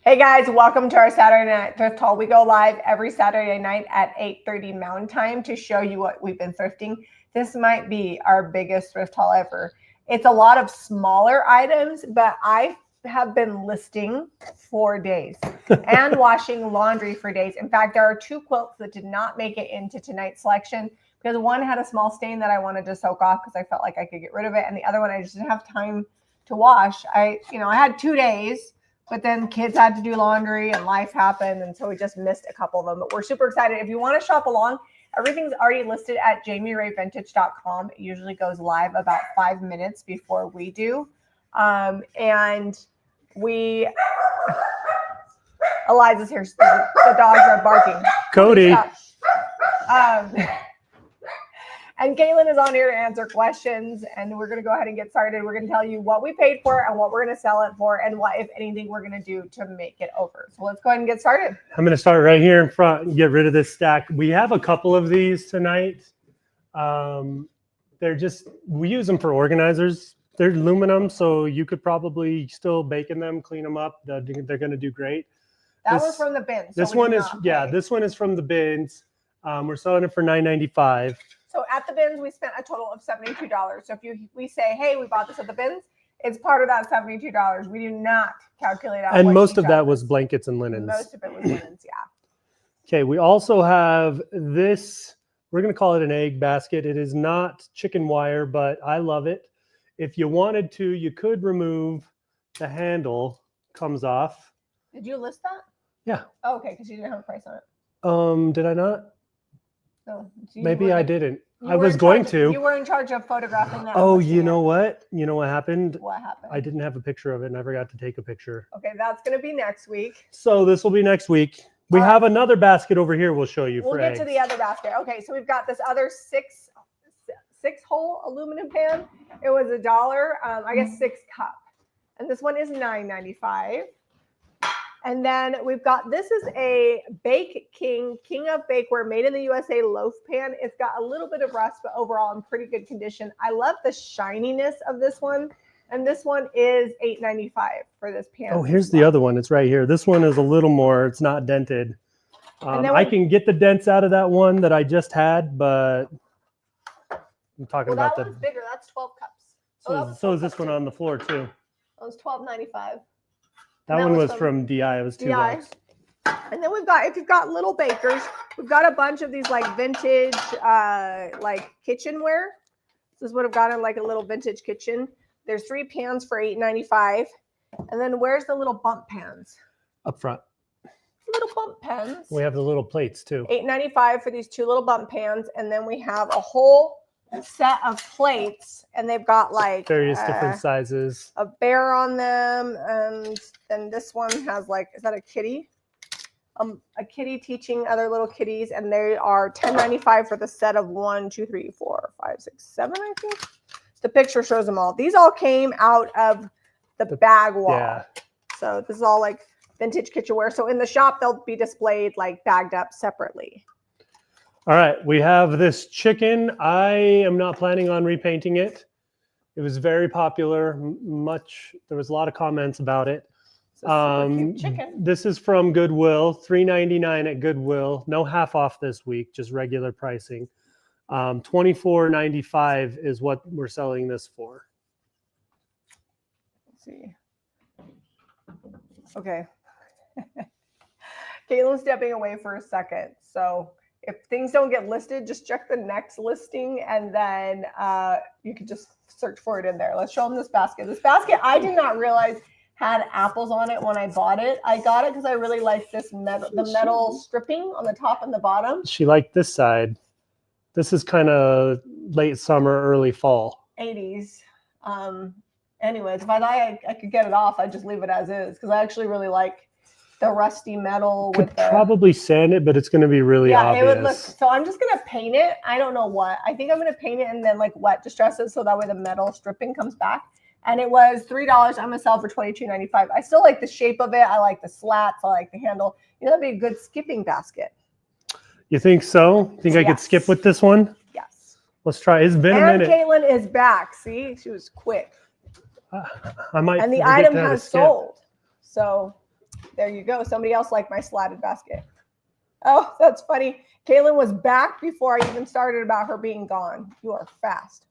Hey guys, welcome to our Saturday night thrift haul. We go live every Saturday night at 8:30 Mountain Time to show you what we've been thrifting. This might be our biggest thrift haul ever. It's a lot of smaller items, but I have been listing for days and washing laundry for days. In fact, there are two quilts that did not make it into tonight's selection because one had a small stain that I wanted to soak off because I felt like I could get rid of it, and the other one I just didn't have time to wash. I had 2 days. But then kids had to do laundry and life happened. And so we just missed a couple of them. But we're super excited. If you want to shop along, everything's already listed at JamieRayVintage.com. It usually goes live about 5 minutes before we do. Eliza's here. The dogs are barking. Cody. And Caitlin is on here to answer questions, and we're going to go ahead and get started. We're going to tell you what we paid for and what we're going to sell it for and what, if anything, we're going to do to make it over. So let's go ahead and get started. I'm going to start right here in front and get rid of this stack. We have a couple of these tonight. We use them for organizers. They're aluminum, so you could probably still bake in them, clean them up. They're going to do great. That was from the bins. This one is from the bins. We're selling it for $9.95. So at the bins, we spent a total of $72. So if we say, hey, we bought this at the bins, it's part of that $72. We do not calculate out. And most of that was blankets and linens. Most of it was linens, yeah. Okay, we also have this. We're going to call it an egg basket. It is not chicken wire, but I love it. If you wanted to, you could remove the handle. Comes off. Did you list that? Yeah. Oh, okay, because you didn't have a price on it. Did I not? No. Maybe I didn't. I was going to. You were in charge of photographing that. Oh, you know what? You know what happened? What happened? I didn't have a picture of it, and I forgot to take a picture. Okay, that's going to be next week. So this will be next week. We have another basket over here we'll show you. We'll get to the other basket. Okay, so we've got this other six-hole aluminum pan. It was $1. I guess 6 cup. And this one is $9.95. And then we've got, this is a Bake King of Bakeware, made in the USA loaf pan. It's got a little bit of rust, but overall in pretty good condition. I love the shininess of this one. And this one is $8.95 for this pan. Oh, here's the other one. It's right here. This one is a little more, it's not dented. I can get the dents out of that one that I just had, but I'm talking about that one's bigger. That's 12 cups. So is this one on the floor too. That was $12.95. That one was from DI. It was $2. And then we've got, if you've got little bakers, we've got a bunch of these like vintage, like kitchenware. This would have gotten like a little vintage kitchen. There's 3 pans for $8.95. And then where's the little bump pans? Up front. Little bump pans. We have the little plates too. $8.95 for these 2 little bump pans. And then we have a whole set of plates, and they've got like various different sizes, a bear on them, and then this one has like, is that a kitty? A kitty teaching other little kitties, and they are $10.95 for the set of 1, 2, 3, 4, 5, 6, 7. I think the picture shows them all. These all came out of the bag wall. Yeah. So this is all like vintage kitchenware. So in the shop, they'll be displayed like bagged up separately. All right, we have this chicken. I am not planning on repainting it. It was very popular. There was a lot of comments about it. Cute chicken. This is from Goodwill, $3.99 at Goodwill. No half off this week, just regular pricing. $24.95 is what we're selling this for. Let's see. Okay. Caitlin's stepping away for a second, so if things don't get listed, just check the next listing, and then you can just search for it in there. Let's show them this basket. This basket, I did not realize had apples on it when I bought it. I got it because I really like this metal stripping on the top and the bottom. She liked this side. This is kind of late summer, early fall. 80s. Anyways, if I thought I could get it off, I'd just leave it as is because I actually really like the rusty metal. Could probably sand it, but it's going to be really obvious. It would look. So I'm just going to paint it. I don't know what. I think I'm going to paint it and then like wet distress it so that way the metal stripping comes back. And it was $3. I'm going to sell for $22.95. I still like the shape of it. I like the slats. I like the handle. That'd be a good skipping basket. You think so? Think I could skip with this one? Yes. Let's try. It's been a minute. Caitlin is back. See, she was quick. I might. And the item has sold. So There you go. Somebody else liked my slatted basket. Oh, that's funny. Kaylin was back before I even started about her being gone. You are fast.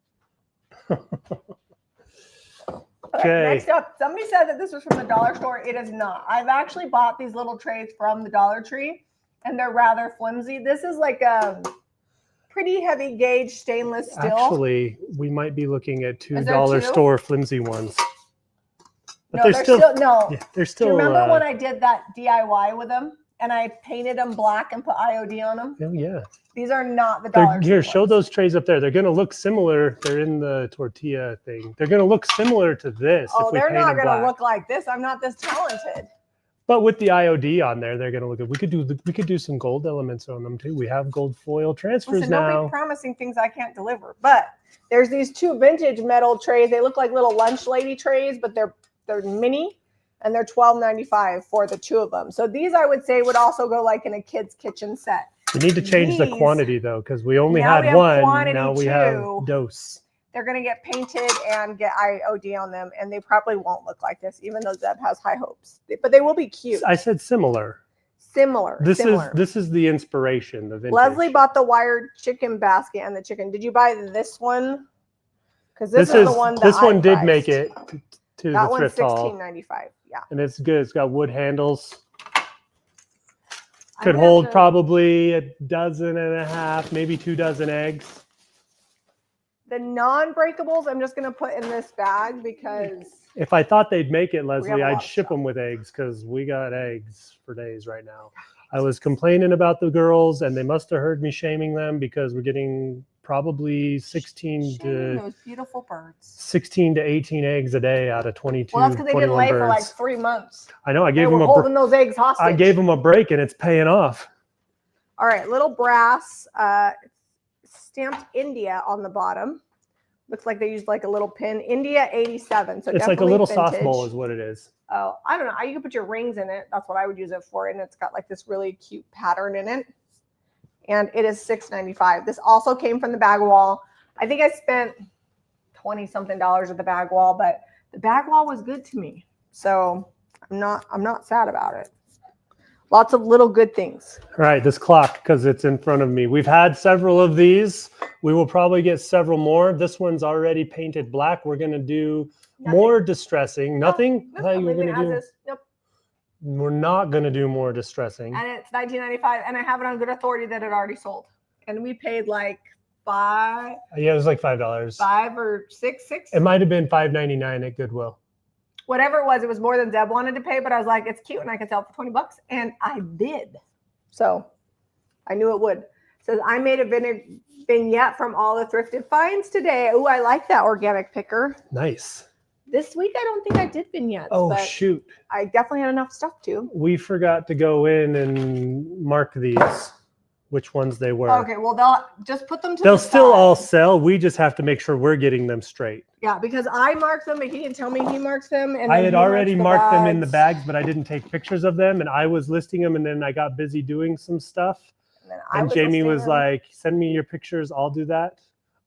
Okay. Next up, somebody said that this was from the dollar store. It is not. I've actually bought these little trays from the Dollar Tree, and they're rather flimsy. This is like a pretty heavy gauge stainless steel. Actually, we might be looking at $2 $2 store flimsy ones. But no, they're still no. Yeah, they're still. Do you remember when I did that DIY with them and I painted them black and put IOD on them? Oh yeah. These are not the Dollar Tree Here, ones. show those trays up there. They're going to look similar. They're in the tortilla thing. They're going to look similar to this. Oh, if we they're paint not them going to black. look like this. I'm not this talented. But with the IOD on there, they're going to look good. We could do some gold elements on them too. We have gold foil transfers Listen, now. don't be promising things I can't deliver. But there's these two vintage metal trays. They look like little lunch lady trays, but they're mini, and they're $12.95 for the two of them. So these, I would say, would also go like in a kid's kitchen set. We need to change the quantity though, because we only Now had we have one. quantity Now we too. have dose. They're going to get painted and get IOD on them, and they probably won't look like this, even though Zeb has high hopes. But they will be cute. I said similar. Similar. This is the inspiration. The vintage. Leslie bought the wired chicken basket and the chicken. Did you buy this one? Because this is the one that this one did priced. make it to that the one's thrift hall. $16.95. Yeah. And it's good. It's got wood handles. Could hold probably 1.5, maybe 2 dozen eggs. The non-breakables, I'm just going to put in this bag because if I thought they'd make it, We have Leslie, a lot I'd of ship stuff. them with eggs because we got eggs for days right now. I was complaining about the girls, and they must have heard me shaming them because we're getting probably 16 to those beautiful birds. 16 to 18 eggs a day out of 22. Well, that's because they didn't 21 lay for like birds. 3 months. I know. I They gave were them holding those eggs hostage. I gave them a break, and it's paying off. All right, little brass stamped India on the bottom. Looks like they used like a little pin. India 87. So It's like a little vintage. sauce bowl is what it is. Oh, I don't know. You can put your rings in it. That's what I would use it for. And it's got like this really cute pattern in it. And it is $6.95. This also came from the bag wall. I think I spent $20-something at the bag wall, but the bag wall was good to me. So I'm not sad about it. Lots of little good things. All right, this clock, because it's in front of me. We've had several of these. We will probably get several more. This one's already painted black. We're going to do more distressing. Nothing? No, I thought you were going to do. this. Nope. We're not going to do more distressing. And it's $19.95, and I have it on good authority that it already sold. And we paid like $5. Yeah, it was like $5. 5 or 6. It might have been $5.99 at Goodwill. Whatever it was more than Deb wanted to pay, but I was like, it's cute and I could sell it for $20, and I did. So I knew it would. It says I made a vignette from all the thrifted finds today. Oh, I like that organic picker. Nice. This week I don't think I did vignettes. Oh, but shoot. I definitely had enough stuff to. We forgot to go in and mark these, which ones they were. Okay, well, they'll just put them to They'll the still side. all sell. We just have to make sure we're getting them straight. Yeah, because I marked them, but he didn't tell me he marks them. And I then had he already marked them in the bags. bags, but I didn't take pictures of them, and I was listing them, and then I got busy doing some stuff. then And Jamie was listing them. like, "Send me your pictures. I'll do that."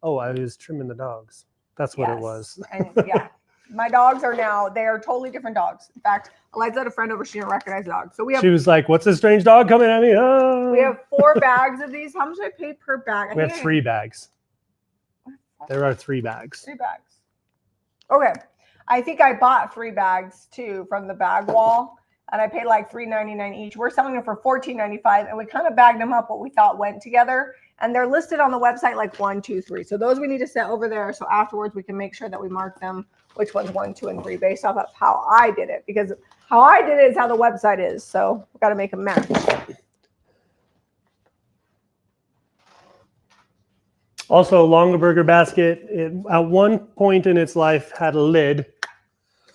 Oh, I was trimming the dogs. That's what it Yes. was. And yeah, my dogs are now, they are totally different dogs. In fact, Eliza had a friend over, she didn't recognize the dog. So we have She was like, "What's this strange dog coming at me?" Oh. we have 4 bags of these. How much do I pay per bag? We have 3 bags. There are 3 bags. 3 bags. Okay. I think I bought 3 bags too from the bag wall, and I paid like $3.99 each. We're selling them for $14.95, and we kind of bagged them up what we thought went together. And they're listed on the website like 1, 2, 3. So those we need to set over there. So afterwards we can make sure that we mark them which one's 1, 2, and 3 based off of how I did it, because how I did it is how the website is. So we've got to make a match. Also, Longaberger basket, at one point in its life, had a lid.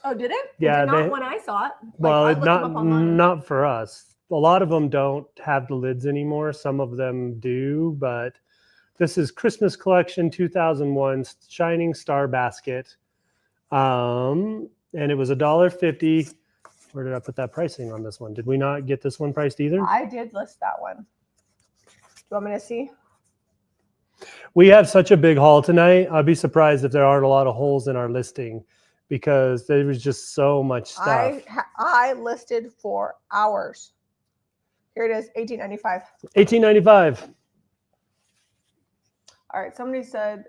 Oh, did it? Yeah, It did not they- when I saw it. Well, I looked them up online. not for us. A lot of them don't have the lids anymore. Some of them do, but this is Christmas Collection 2001 Shining Star Basket. And it was $1.50. Where did I put that pricing on this one? Did we not get this one priced either? I did list that one. Do you want me to see? We have such a big haul tonight. I'd be surprised if there aren't a lot of holes in our listing. because there was just so much stuff. I listed for hours. Here it is, $18.95. $18.95. All right, somebody said,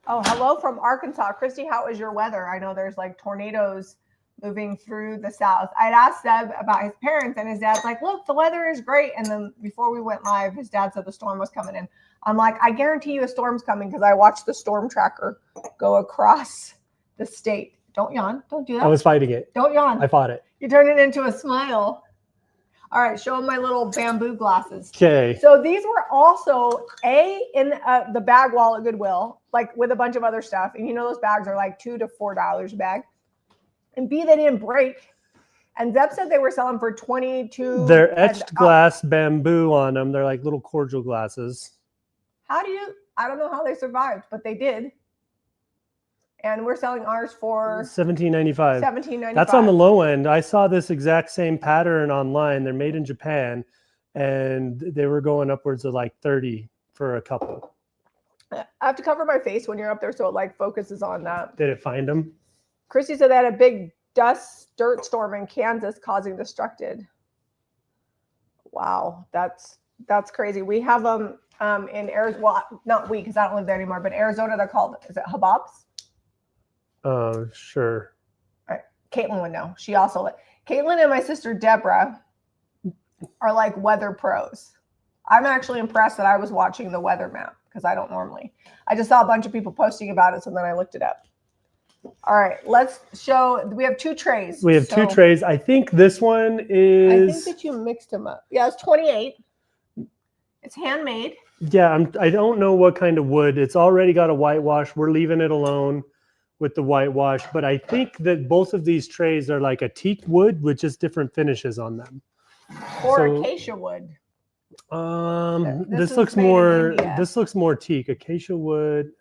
oh, hello from Arkansas. Christy, how is your weather? I know there's like tornadoes moving through the south. I'd asked Deb about his parents, and his dad's like, look, the weather is great. And then before we went live, his dad said the storm was coming in. I'm like, I guarantee you a storm's coming because I watched the storm tracker go across the state. Don't yawn. Don't do that. I was fighting it. Don't yawn. I fought it. You turned it into a smile. All right, show them my little bamboo glasses. Okay. So these were also in the bag wall at Goodwill, like with a bunch of other stuff. And you know those bags are like $2 to $4 a bag. And B, they didn't break. And Zeb said they were selling for $22. They're etched glass bamboo on them. They're like little cordial glasses. I don't know how they survived, but they did. And we're selling ours for $17.95. $17.95. That's on the low end. I saw this exact same pattern online. They're made in Japan, and they were going upwards of like 30 for a couple. I have to cover my face when you're up there so it like focuses on that. Did it find them? Christy said they had a big dirt storm in Kansas causing destructed. Wow, that's crazy. We have them in Arizona. Well, not we, because I don't live there anymore, but Arizona, they're called, is it hababs? Sure. All right. Caitlin would know. She also, Caitlin and my sister Deborah are like weather pros. I'm actually impressed that I was watching the weather map because I don't normally. I just saw a bunch of people posting about it, so then I looked it up. All right, let's show. We have two trays. We have two trays. I think this one is. I think that you mixed them up. Yeah, it's 28. It's handmade. Yeah, I don't know what kind of wood. It's already got a whitewash. We're leaving it alone with the whitewash, but I think that both of these trays are like a teak wood with just different finishes on them. Or acacia wood. This looks more teak. Acacia wood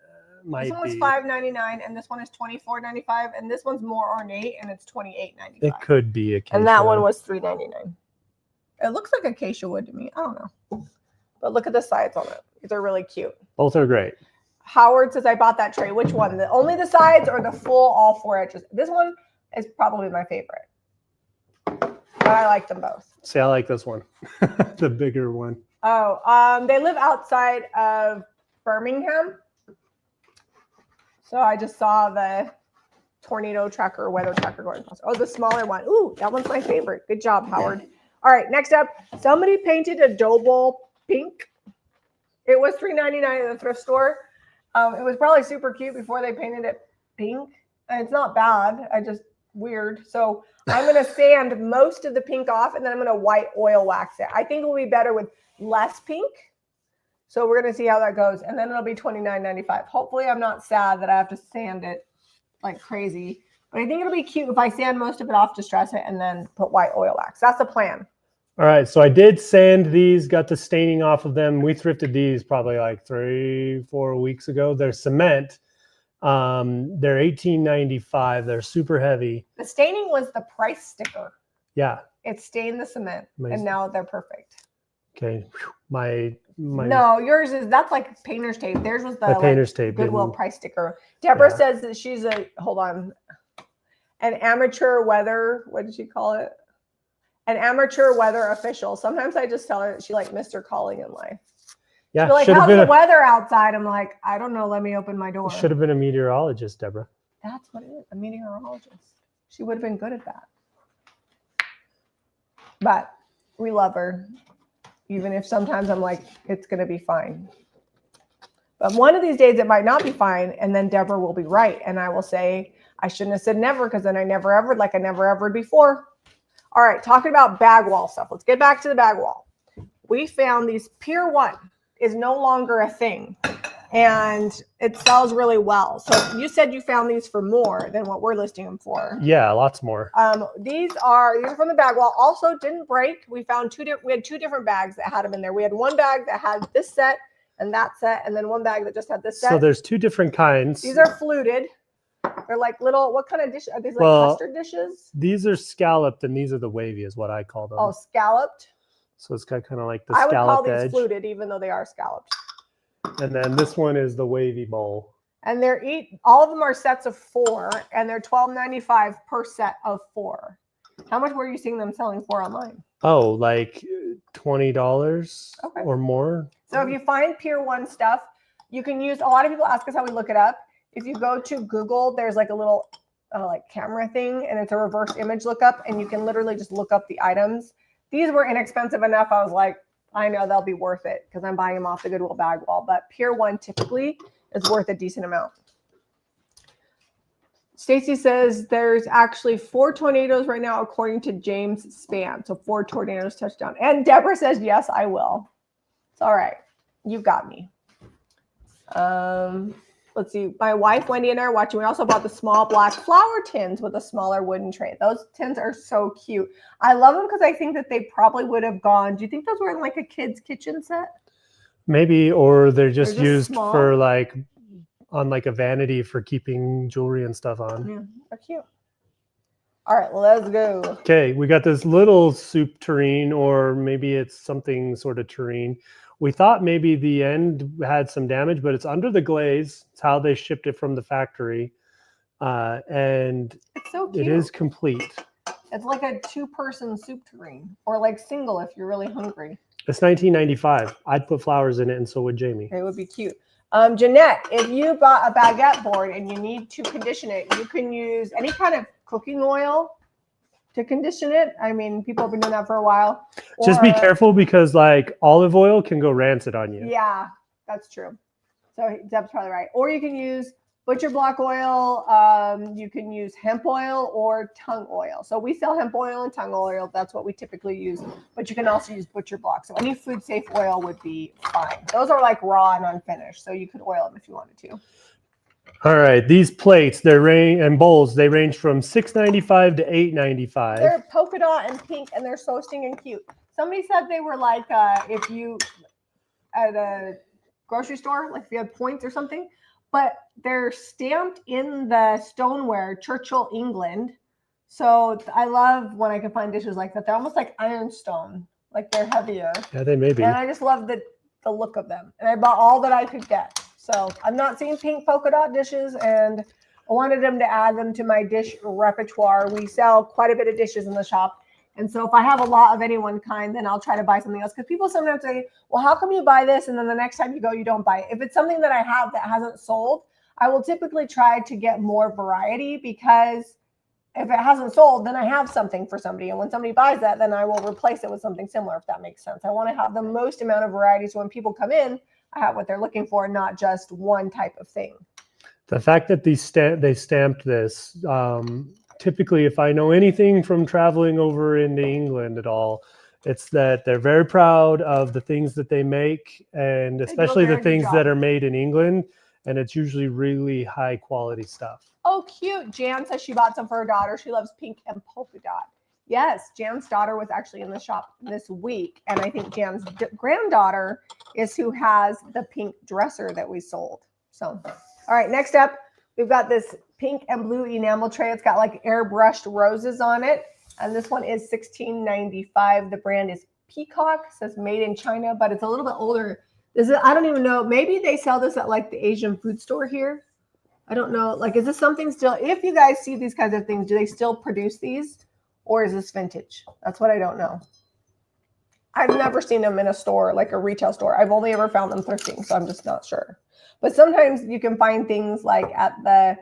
might be. This one was $5.99 and this one is $24.95, and this one's more ornate and it's $28.95. It could be acacia. And that one was $3.99. It looks like acacia wood to me. I don't know. But look at the sides on it. These are really cute. Both are great. Howard says, I bought that tray. Which one? Only the sides or the full all four edges? This one is probably my favorite. But I like them both. See, I like this one. The bigger one. Oh, they live outside of Birmingham. So I just saw the tornado tracker, weather tracker going across. Oh, the smaller one. Ooh, that one's my favorite. Good job, Howard. All right, next up, somebody painted a dough bowl pink. It was $3.99 at the thrift store. It was probably super cute before they painted it pink. And it's not bad. Weird. So I'm going to sand most of the pink off, and then I'm going to white oil wax it. I think it will be better with less pink. So we're going to see how that goes. And then it'll be $29.95. Hopefully I'm not sad that I have to sand it like crazy. But I think it'll be cute if I sand most of it off, distress it, and then put white oil wax. That's the plan. All right, so I did sand these, got the staining off of them. We thrifted these probably like 3-4 weeks ago. They're cement. They're $18.95. They're super heavy. The staining was the price sticker. Yeah. It stained the cement, and now they're perfect. Okay. My No, yours is, that's like painter's tape. Theirs was the painter's tape. Goodwill price sticker. Deborah says that she's an amateur weather, what did she call it? An amateur weather official. Sometimes I just tell her that she like missed her calling in life. Yeah. She's like, how's the weather outside? I'm like, I don't know. Let me open my door. Should have been a meteorologist, Deborah. That's what it is. A meteorologist. She would have been good at that. But we love her. Even if sometimes I'm like, it's going to be fine. But one of these days it might not be fine. And then Deborah will be right. And I will say, I shouldn't have said never, because then I never ever, like I never ever before. All right, talking about bag wall stuff. Let's get back to the bag wall. We found these Pier 1 is no longer a thing, and it sells really well. So you said you found these for more than what we're listing them for. Yeah, lots more. These are from the bag wall. Also didn't break. We found we had two different bags that had them in there. We had one bag that had this set and that set, and then one bag that just had this set. So there's two different kinds. These are fluted. They're like little, what kind of dish? Are these like custard dishes? These are scalloped, and these are the wavy is what I call them. Oh, scalloped? So it's got kind of like the scalloped edge. I would call these fluted, even though they are scalloped. And then this one is the wavy bowl. And all of them are sets of 4, and they're $12.95 per set of 4. How much were you seeing them selling for online? Oh, like $20 or more. So if you find Pier 1 stuff, you can use, a lot of people ask us how we look it up. If you go to Google, there's like a little like camera thing, and it's a reverse image lookup, and you can literally just look up the items. These were inexpensive enough. I was like, I know they'll be worth it because I'm buying them off the Goodwill bag wall, but Pier 1 typically is worth a decent amount. Stacy says there's actually 4 tornadoes right now, according to James Spann. So 4 tornadoes touchdown. And Deborah says, yes, I will. It's all right. You got me. Let's see. My wife, Wendy, and I are watching. We also bought the small black flower tins with a smaller wooden tray. Those tins are so cute. I love them because I think that they probably would have gone. Do you think those were in like a kid's kitchen set? Maybe, or they're just used small. for like on like a vanity for keeping jewelry and stuff on. Yeah, they're cute. All right, let's go. Okay, we got this little soup tureen, or maybe it's something sort of tureen. We thought maybe the end had some damage, but it's under the glaze. It's how they shipped it from the factory. And it's so cute. It is complete. It's like a 2-person soup tureen, or like single if you're really hungry. It's $19.95. I'd put flowers in it, and so would Jamie. It would be cute. Jeanette, if you bought a baguette board and you need to condition it, you can use any kind of cooking oil to condition it. I mean, people have been doing that for a while. Just be careful because like olive oil can go rancid on you. Yeah, that's true. So Deb's probably right. Or you can use butcher block oil. You can use hemp oil or tongue oil. So we sell hemp oil and tongue oil. That's what we typically use. But you can also use butcher block. So any food safe oil would be fine. Those are like raw and unfinished. So you could oil them if you wanted to. All right, these plates, and bowls, they range from $6.95 to $8.95. They're polka dot and pink, and they're so stinging cute. Somebody said they were like if you at a grocery store, like if you had points or something. But they're stamped in the Stoneware, Churchill, England. So I love when I can find dishes like that. They're almost like ironstone, like they're heavier. Yeah, they may be. And I just love the look of them. And I bought all that I could get. So I'm not seeing pink polka dot dishes, and I wanted them to add them to my dish repertoire. We sell quite a bit of dishes in the shop. And so if I have a lot of any one kind, then I'll try to buy something else. Because people sometimes say, well, how come you buy this and then the next time you go, you don't buy it? If it's something that I have that hasn't sold, I will typically try to get more variety, because if it hasn't sold, then I have something for somebody. And when somebody buys that, then I will replace it with something similar, if that makes sense. I want to have the most amount of variety, so when people come in, I have what they're looking for, not just one type of thing. The fact that they stamped this, typically, if I know anything from traveling over into England at all, it's that they're very proud of the things that they make, and especially the things that are made in England. And it's usually really high quality stuff. Oh, cute. Jan says she bought some for her daughter. She loves pink and polka dot. Yes, Jan's daughter was actually in the shop this week. And I think Jan's granddaughter is who has the pink dresser that we sold. So, all right, next up, we've got this pink and blue enamel tray. It's got like airbrushed roses on it. And this one is $16.95. The brand is Peacock. It says made in China, but it's a little bit older. I don't even know. Maybe they sell this at like the Asian food store here. I don't know. Like, is this something still, if you guys see these kinds of things, do they still produce these, or is this vintage? That's what I don't know. I've never seen them in a store, like a retail store. I've only ever found them thrifting, so I'm just not sure. But sometimes you can find things like at the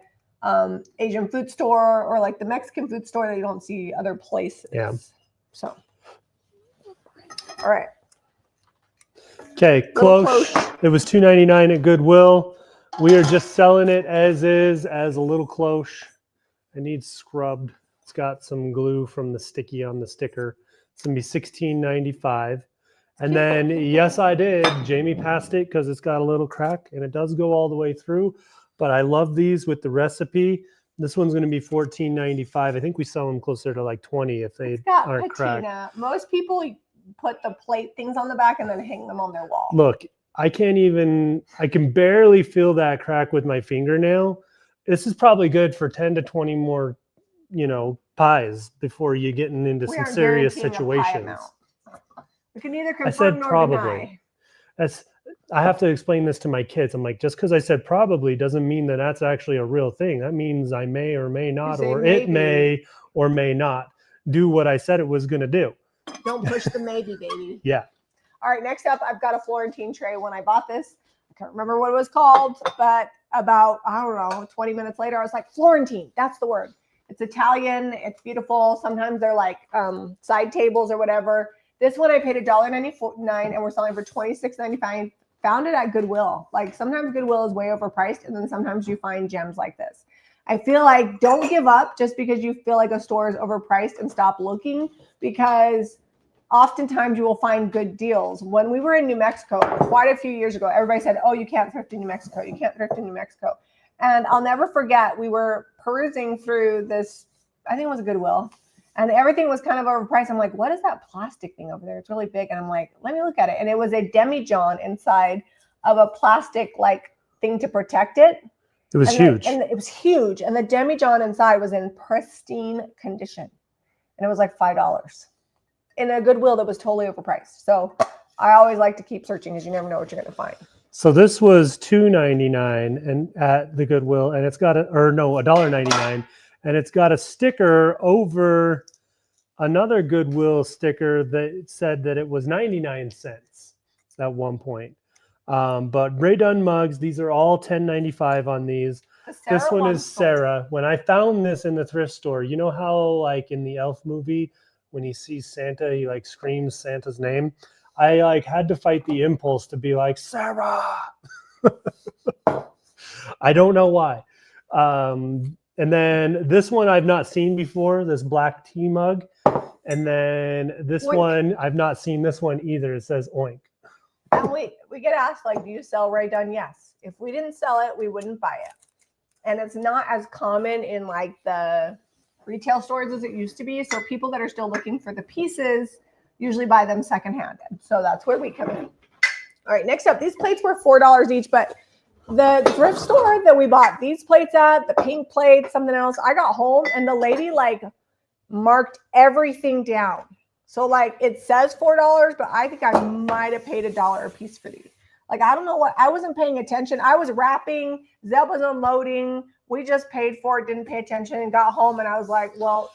Asian food store or like the Mexican food store that you don't see other places. Yeah. So, all right. Okay, Cloche. It was $2.99 at Goodwill. We are just selling it as is, as a little cloche. It needs scrubbed. It's got some glue from the sticky on the sticker. It's going to be $16.95. And then, yes, I did. Jamie passed it because it's got a little crack, and it does go all the way through. But I love these with the recipe. This one's going to be $14.95. I think we sell them closer to like $20 if they aren't cracked. Most people put the plate things on the back and then hang them on their wall. Look, I can barely feel that crack with my fingernail. This is probably good for 10 to 20 more, pies before you're getting into some serious situations. We can neither confirm nor deny. I have to explain this to my kids. I'm like, just because I said probably doesn't mean that that's actually a real thing. That means I may or may not, or maybe. it may or may not do what I said it was going to do. Don't push the maybe, baby. Yeah. All right, next up, I've got a Florentine tray. When I bought this, I can't remember what it was called, but about, I don't know, 20 minutes later, I was like, Florentine, that's the word. It's Italian. It's beautiful. Sometimes they're like side tables or whatever. This one I paid $1.99 and we're selling for $26.95. Found it at Goodwill. Like sometimes Goodwill is way overpriced and then sometimes you find gems like this. I feel like don't give up just because you feel like a store is overpriced and stop looking, because oftentimes you will find good deals. When we were in New Mexico quite a few years ago, everybody said, oh, you can't thrift in New Mexico. You can't thrift in New Mexico. And I'll never forget, we were perusing through this, I think it was a Goodwill, and everything was kind of overpriced. I'm like, what is that plastic thing over there? It's really big. And I'm like, let me look at it. And it was a demijohn inside of a plastic like thing to protect it. It was huge. And it was huge. And the demijohn inside was in pristine condition. And it was like $5 in a Goodwill that was totally overpriced. So I always like to keep searching because you never know what you're going to find. So this was $2.99 and at the Goodwill, and it's got $1.99, and it's got a sticker over another Goodwill sticker that said that it was 99 cents at one point. But Ray Dunn mugs, these are all $10.95 on these. This one is Sarah. When I found this in the thrift store, you know how like in the Elf movie, when he sees Santa, he like screams Santa's name. I like had to fight the impulse to be like, Sarah. I don't know why. And then this one I've not seen before, this black tea mug. And then this Oink. One, I've not seen this one either. It says Oink. And we get asked, like, do you sell Ray Dunn? Yes. If we didn't sell it, we wouldn't buy it. And it's not as common in like the retail stores as it used to be. So people that are still looking for the pieces usually buy them secondhand. So that's where we come in. All right, next up, these plates were $4 each, but the thrift store that we bought these plates at, the pink plates, something else, I got home and the lady like marked everything down. So like it says $4, but I think I might have paid $1 a piece for these. Like, I don't know what, I wasn't paying attention. I was wrapping, Zeb was unloading. We just paid for it, didn't pay attention, and got home and I was like, well,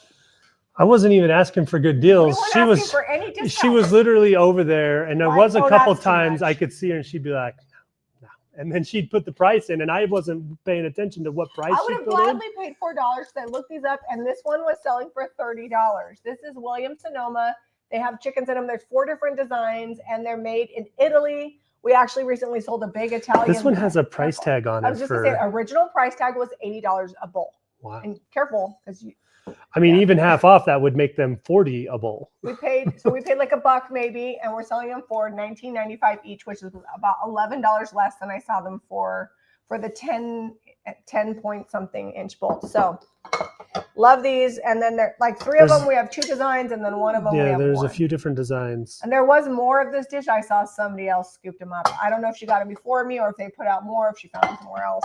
I wasn't even asking for good deals. She was literally over there, and there was a couple times I could see her and she'd be like, no. And then she'd put the price in and I wasn't paying attention to what price she put in. I would have gladly paid $4 because I looked these up and this one was selling for $30. This is Williams Sonoma. They have chickens in them. There's 4 different designs and they're made in Italy. We actually recently sold a big Italian. This one has a price tag on it. I was just going to say, original price tag was $80 a bowl. Wow. And careful, because you. I mean, even half off that would make them $40 a bowl. We paid like $1 maybe, and we're selling them for $19.95 each, which is about $11 less than I saw them for the 10 point something inch bolts. So love these. And then there like 3 of them we have 2 designs, and then 1 of them we have there's 1. A few different designs. And there was more of this dish. I saw somebody else scooped them up. I don't know if she got them before me or if they put out more, if she found them somewhere else.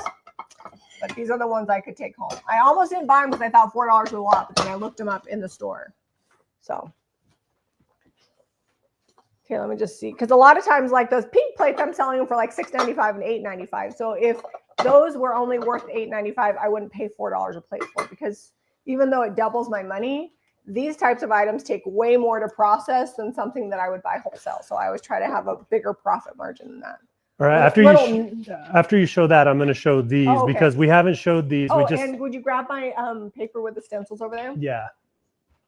But these are the ones I could take home. I almost didn't buy them because I thought $4 was a lot, but then I looked them up in the store. So, okay, let me just see. Because a lot of times, like those pink plates, I'm selling them for like $6.95 and $8.95. So if those were only worth $8.95, I wouldn't pay $4 a plate for, because even though it doubles my money, these types of items take way more to process than something that I would buy wholesale. So I always try to have a bigger profit margin than that. All right, after you show that, I'm going to show these because we haven't showed these. And would you grab my paper with the stencils over there? Yeah.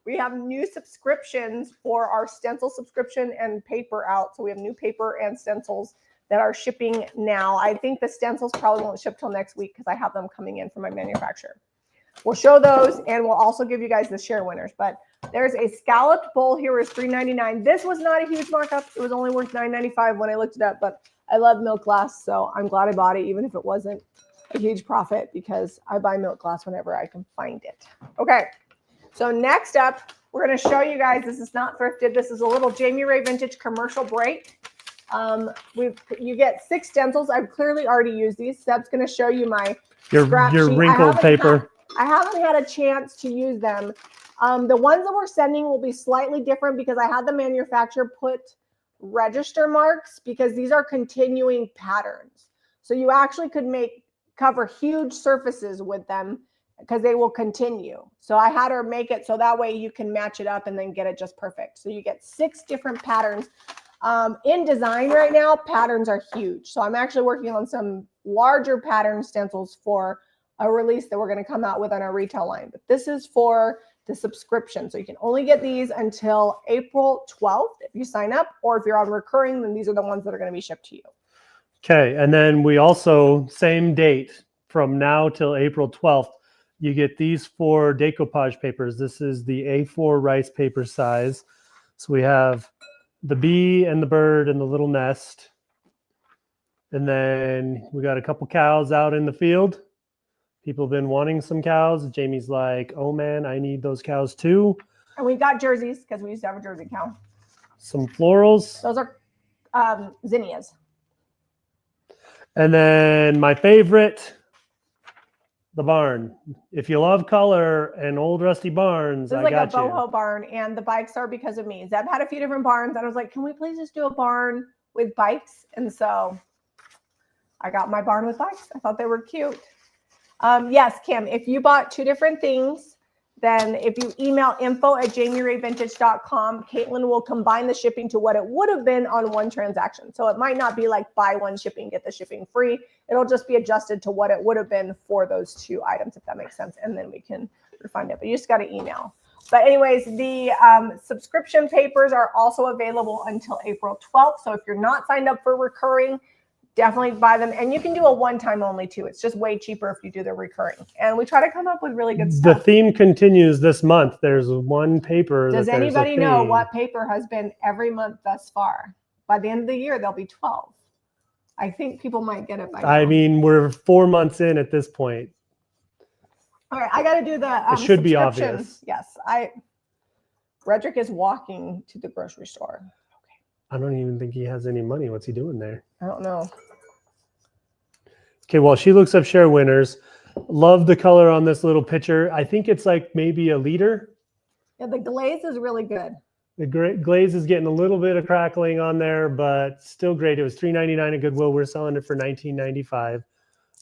We have new subscriptions for our stencil subscription and paper out. So we have new paper and stencils that are shipping now. I think the stencils probably won't ship till next week because I have them coming in from my manufacturer. We'll show those, and we'll also give you guys the share winners. But there's a scalloped bowl here is $3.99. This was not a huge markup. It was only worth $9.95 when I looked it up, but I love milk glass, so I'm glad I bought it, even if it wasn't a huge profit, because I buy milk glass whenever I can find it. Okay, so next up, we're going to show you guys, this is not thrifted. This is a little Jamie Ray Vintage commercial break. You get 6 stencils. I've clearly already used these. Seb's going to show you my your wrinkled paper. I haven't had a chance to use them. The ones that we're sending will be slightly different because I had the manufacturer put register marks because these are continuing patterns. So you actually could cover huge surfaces with them because they will continue. So I had her make it so that way you can match it up and then get it just perfect. So you get 6 different patterns. In design right now, patterns are huge. So I'm actually working on some larger pattern stencils for a release that we're going to come out with on our retail line. But this is for the subscription. So you can only get these until April 12th if you sign up, or if you're on recurring, then these are the ones that are going to be shipped to you. Okay. And then we also, same date from now till April 12th, you get these 4 decoupage papers. This is the A4 rice paper size. So we have the bee and the bird and the little nest. And then we got a couple cows out in the field. People have been wanting some cows. Jamie's like, oh man, I need those cows too. And we got jerseys because we used to have a Jersey cow. Some florals. Those are zinnias. And then my favorite, the barn. If you love color and old rusty barns, This is I like got a boho barn, and the bikes are because of me. Zeb had a few different barns, and I was like, can we please just do a barn with bikes? And so I got my barn with bikes. I thought they were cute. Yes, Kim, if you bought 2 different things, then if you email info@jamierayvintage.com, Caitlin will combine the shipping to what it would have been on one transaction. So it might not be like buy one shipping, get the shipping free. It'll just be adjusted to what it would have been for those 2 items, if that makes sense. And then we can refund it. But you just got to email. But anyways, the subscription papers are also available until April 12th. So if you're not signed up for recurring, definitely buy them. And you can do a one-time only too. It's just way cheaper if you do the recurring. And we try to come up with really good stuff. The theme continues this month. There's one paper. Does anybody know what paper has been every month thus far? By the end of the year, there'll be 12. I think people might get it by now. I mean, we're 4 months in at this point. All right, I got to do the it should be obvious. Yes, Frederick is walking to the grocery store. I don't even think he has any money. What's he doing there? I don't know. Okay, well, she looks up share winners. Love the color on this little picture. I think it's like maybe a liter. Yeah, the glaze is really good. The glaze is getting a little bit of crackling on there, but still great. It was $3.99 at Goodwill. We're selling it for $19.95.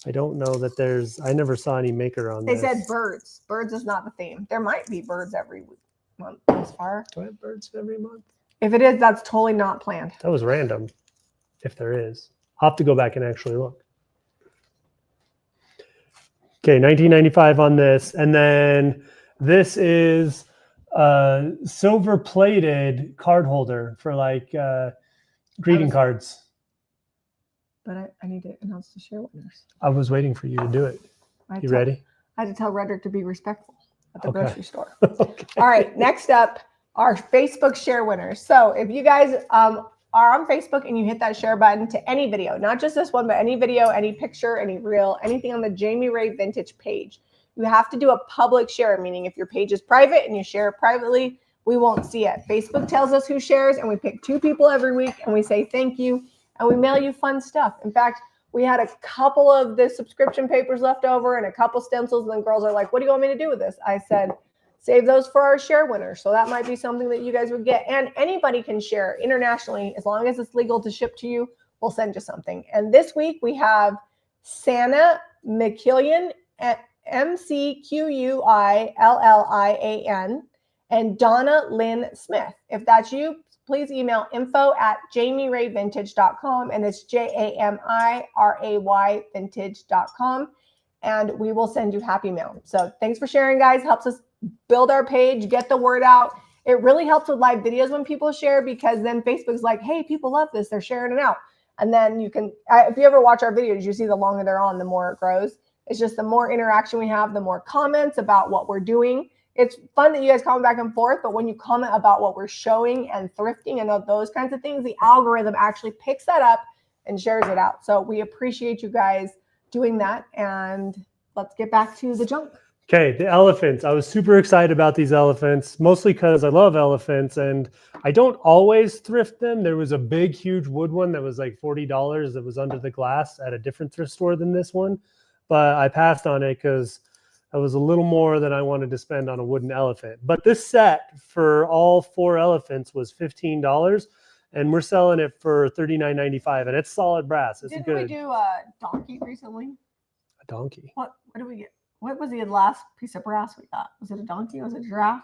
I don't know that I never saw any maker on this. They said birds. Birds is not the theme. There might be birds every month as far. Do I have birds every month? If it is, that's totally not planned. That was random, if there is. I'll have to go back and actually look. Okay, $19.95 on this. And then this is a silver-plated card holder for like greeting cards. But I need to announce the share winners. I was waiting for you to do it. You ready? I had to tell Redrick to be respectful at the grocery store. Okay. All right, next up, our Facebook share winners. So if you guys are on Facebook and you hit that share button to any video, not just this one, but any video, any picture, any reel, anything on the Jamie Ray Vintage page, you have to do a public share, meaning if your page is private and you share it privately, we won't see it. Facebook tells us who shares, and we pick 2 people every week, and we say thank you, and we mail you fun stuff. In fact, we had a couple of the subscription papers left over and a couple stencils, and then girls are like, what do you want me to do with this? I said, save those for our share winners. So that might be something that you guys would get. And anybody can share internationally. As long as it's legal to ship to you, we'll send you something. And this week we have Sana McKillian, McQuillian, and Donna Lynn Smith. If that's you, please email info@jamierayvintage.com, and it's JAMIRAY vintage.com, and we will send you happy mail. So thanks for sharing, guys. Helps us build our page, get the word out. It really helps with live videos when people share, because then Facebook's like, hey, people love this. They're sharing it out. And then you can, if you ever watch our videos, you see the longer they're on, the more it grows. It's just the more interaction we have, the more comments about what we're doing. It's fun that you guys comment back and forth, but when you comment about what we're showing and thrifting and those kinds of things, the algorithm actually picks that up and shares it out. So we appreciate you guys doing that. And let's get back to the junk. Okay, the elephants. I was super excited about these elephants, mostly because I love elephants, and I don't always thrift them. There was a big, huge wood one that was like $40 that was under the glass at a different thrift store than this one, but I passed on it because that was a little more than I wanted to spend on a wooden elephant. But this set for all 4 elephants was $15, and we're selling it for $39.95, and it's solid brass. It's Didn't good. we do a donkey recently? A donkey. What did we get? What was the last piece of brass we got? Was it a donkey? Was it a giraffe?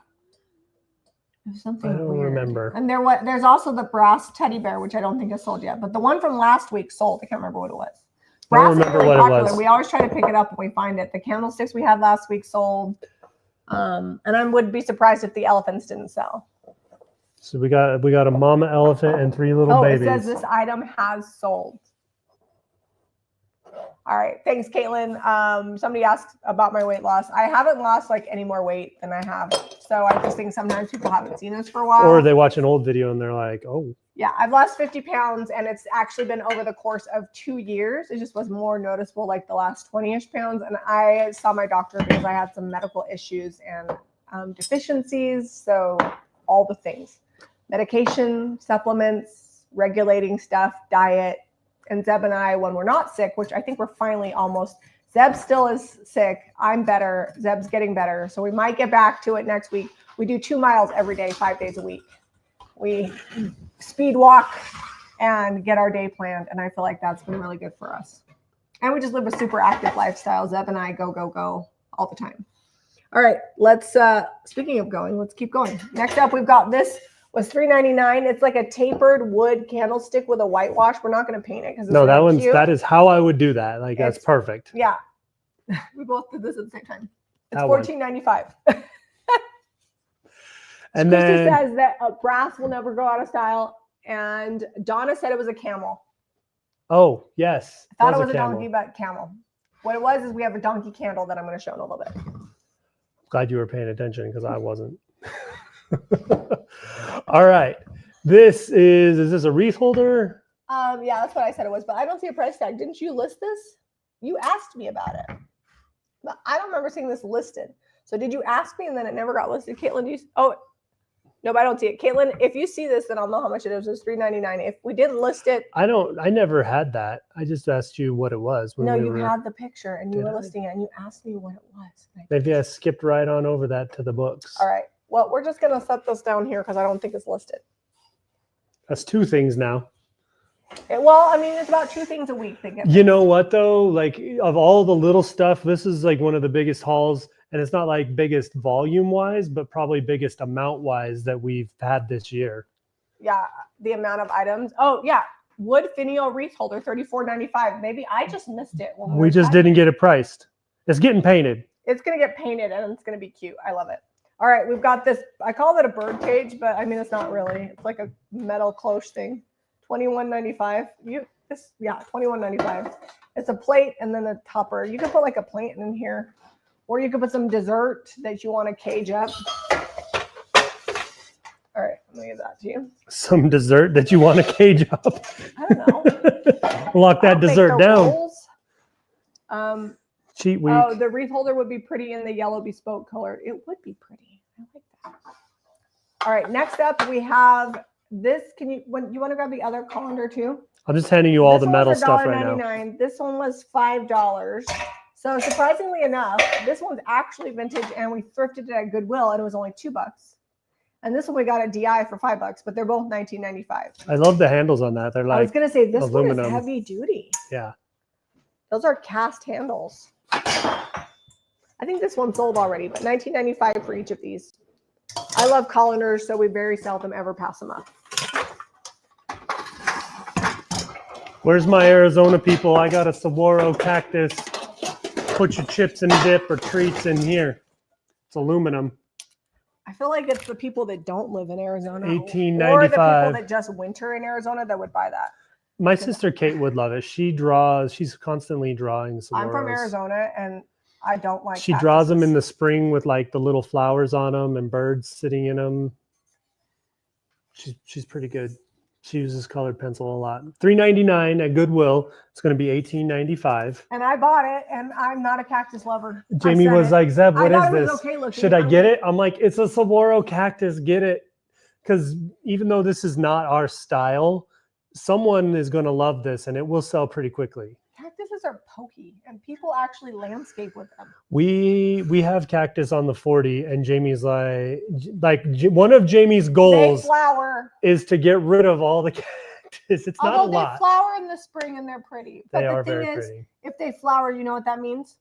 It was something I don't weird. remember. And there's also the brass teddy bear, which I don't think is sold yet. But the one from last week sold. I can't remember what it was. I don't Brass is remember really what popular. it was. We always try to pick it up when we find it. The candlesticks we had last week sold. And I would be surprised if the elephants didn't sell. So we got a mama elephant and 3 little babies. It says this item has sold. All right. Thanks, Caitlin. Somebody asked about my weight loss. I haven't lost like any more weight than I have. So I just think sometimes people haven't seen us for a while. Or they watch an old video and they're like, oh. Yeah, I've lost 50 pounds, and it's actually been over the course of 2 years. It just was more noticeable like the last 20-ish pounds. And I saw my doctor because I had some medical issues and deficiencies. So all the things, medication, supplements, regulating stuff, diet. And Zeb and I, when we're not sick, which I think we're finally almost, Zeb still is sick. I'm better. Zeb's getting better. So we might get back to it next week. We do 2 miles every day, 5 days a week. We speed walk and get our day planned. And I feel like that's been really good for us. And we just live a super active lifestyle. Zeb and I go all the time. All right, let's, speaking of going, let's keep going. Next up, we've got this was $3.99. It's like a tapered wood candlestick with a whitewash. We're not going to paint it because no, cute. That is how I would do that. Like that's perfect. Yeah. We both did this at the same time. It's $14.95. And Christy then says that brass will never go out of style. And Donna said it was a camel. Oh, yes. I thought it was a donkey, but camel. What it was is we have a donkey candle that I'm going to show in a little bit. Glad you were paying attention because I wasn't. All right. Is this a wreath holder? Yeah, that's what I said it was, but I don't see a price tag. Didn't you list this? You asked me about it. But I don't remember seeing this listed. So did you ask me and then it never got listed? Caitlin, no, but I don't see it. Caitlin, if you see this, then I'll know how much it is. It was $3.99. If we didn't list it. I never had that. I just asked you what it was. No, you had the picture and you were listing it and you asked me what it was. Maybe I skipped right on over that to the books. All right. Well, we're just going to set this down here because I don't think it's listed. That's 2 things now. It's about 2 things a week. You know what, though? Like, of all the little stuff, this is like one of the biggest hauls. And it's not like biggest volume-wise, but probably biggest amount-wise that we've had this year. Yeah, the amount of items. Oh, yeah. Wood finial wreath holder, $34.95. Maybe I just missed it. We just didn't get it priced. It's getting painted. It's going to get painted, and it's going to be cute. I love it. All right, we've got this. I call it a bird cage, but I mean, it's not really. It's like a metal cloche thing. $21.95. $21.95. It's a plate and then a topper. You can put like a plant in here, or you could put some dessert that you want to cage up. All right, I'm gonna give that to you. Some dessert that you want to cage up. I don't know. Lock that dessert down. Rolls. Cheat week. Oh, the wreath holder would be pretty in the yellow bespoke color. It would be pretty. I like that. All right, next up we have this. You want to grab the other colander too? I'm just handing you all the metal stuff right now. This one was $5. So surprisingly enough, this one's actually vintage, and we thrifted it at Goodwill, and it was only $2. And this one we got at DI for $5, but they're both $19.95. I love the handles on that. They're like, I was gonna say this aluminum. one is heavy duty. Yeah. Those are cast handles. I think this one sold already, but $19.95 for each of these. I love colanders, so we very seldom ever pass them up. Where's my Arizona people? I got a saguaro cactus. Put your chips and dip or treats in here. It's aluminum. I feel like it's the people that don't live in Arizona. $18.95. Or the people that just winter in Arizona that would buy that. My sister Kate would love it. She draws. She's constantly drawing saguaros. I'm from Arizona, and I don't like She cactuses. draws them in the spring with like the little flowers on them and birds sitting in them. She's pretty good. She uses colored pencil a lot. $3.99 at Goodwill. It's going to be $18.95. And I bought it, and I'm not a cactus lover. Jamie was like, Zeb, what is this? Okay, should I get it? I'm like, it's a saguaro cactus. Get it. Because even though this is not our style, someone is going to love this, and it will sell pretty quickly. Cactuses cactuses are pokey, and people actually landscape with them. We have cactus on the 40, and Jamie's one of Jamie's goals They flower. is to get rid of all the cactus. It's not a lot. They flower in the spring and they're pretty. But they are the thing very is, pretty. if they flower, you know what that means?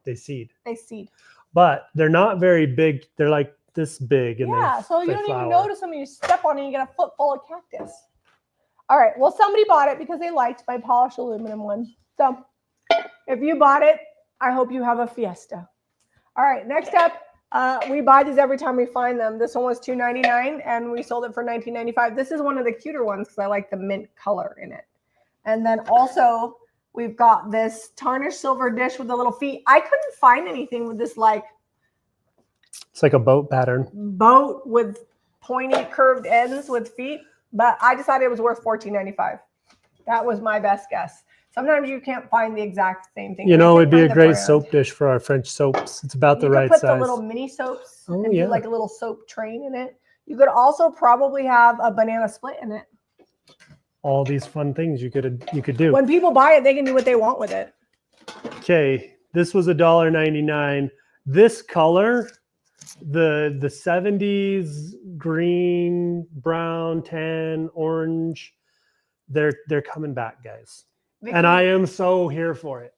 They seed. They seed. But they're not very big. They're like this big. And so you don't even notice them when you step on it, you get a foot full of cactus. All right, well, somebody bought it because they liked my polished aluminum one. So if you bought it, I hope you have a fiesta. All right, next up, we buy these every time we find them. This one was $2.99 and we sold it for $19.95. This is one of the cuter ones because I like the mint color in it. And then also we've got this tarnished silver dish with the little feet. I couldn't find anything with this it's like a boat pattern. Boat with pointy curved ends with feet, but I decided it was worth $14.95. That was my best guess. Sometimes you can't find the exact same thing. You know, it'd be a great soap dish for our French soaps. It's about the right size. You could put the little mini soaps and do like a little soap train in it. You could also probably have a banana split in it. All these fun things you could do. When people buy it, they can do what they want with it. Okay, this was $1.99. This color, the 70s green, brown, tan, orange, they're coming back, guys. Vicky, and I am so here for it.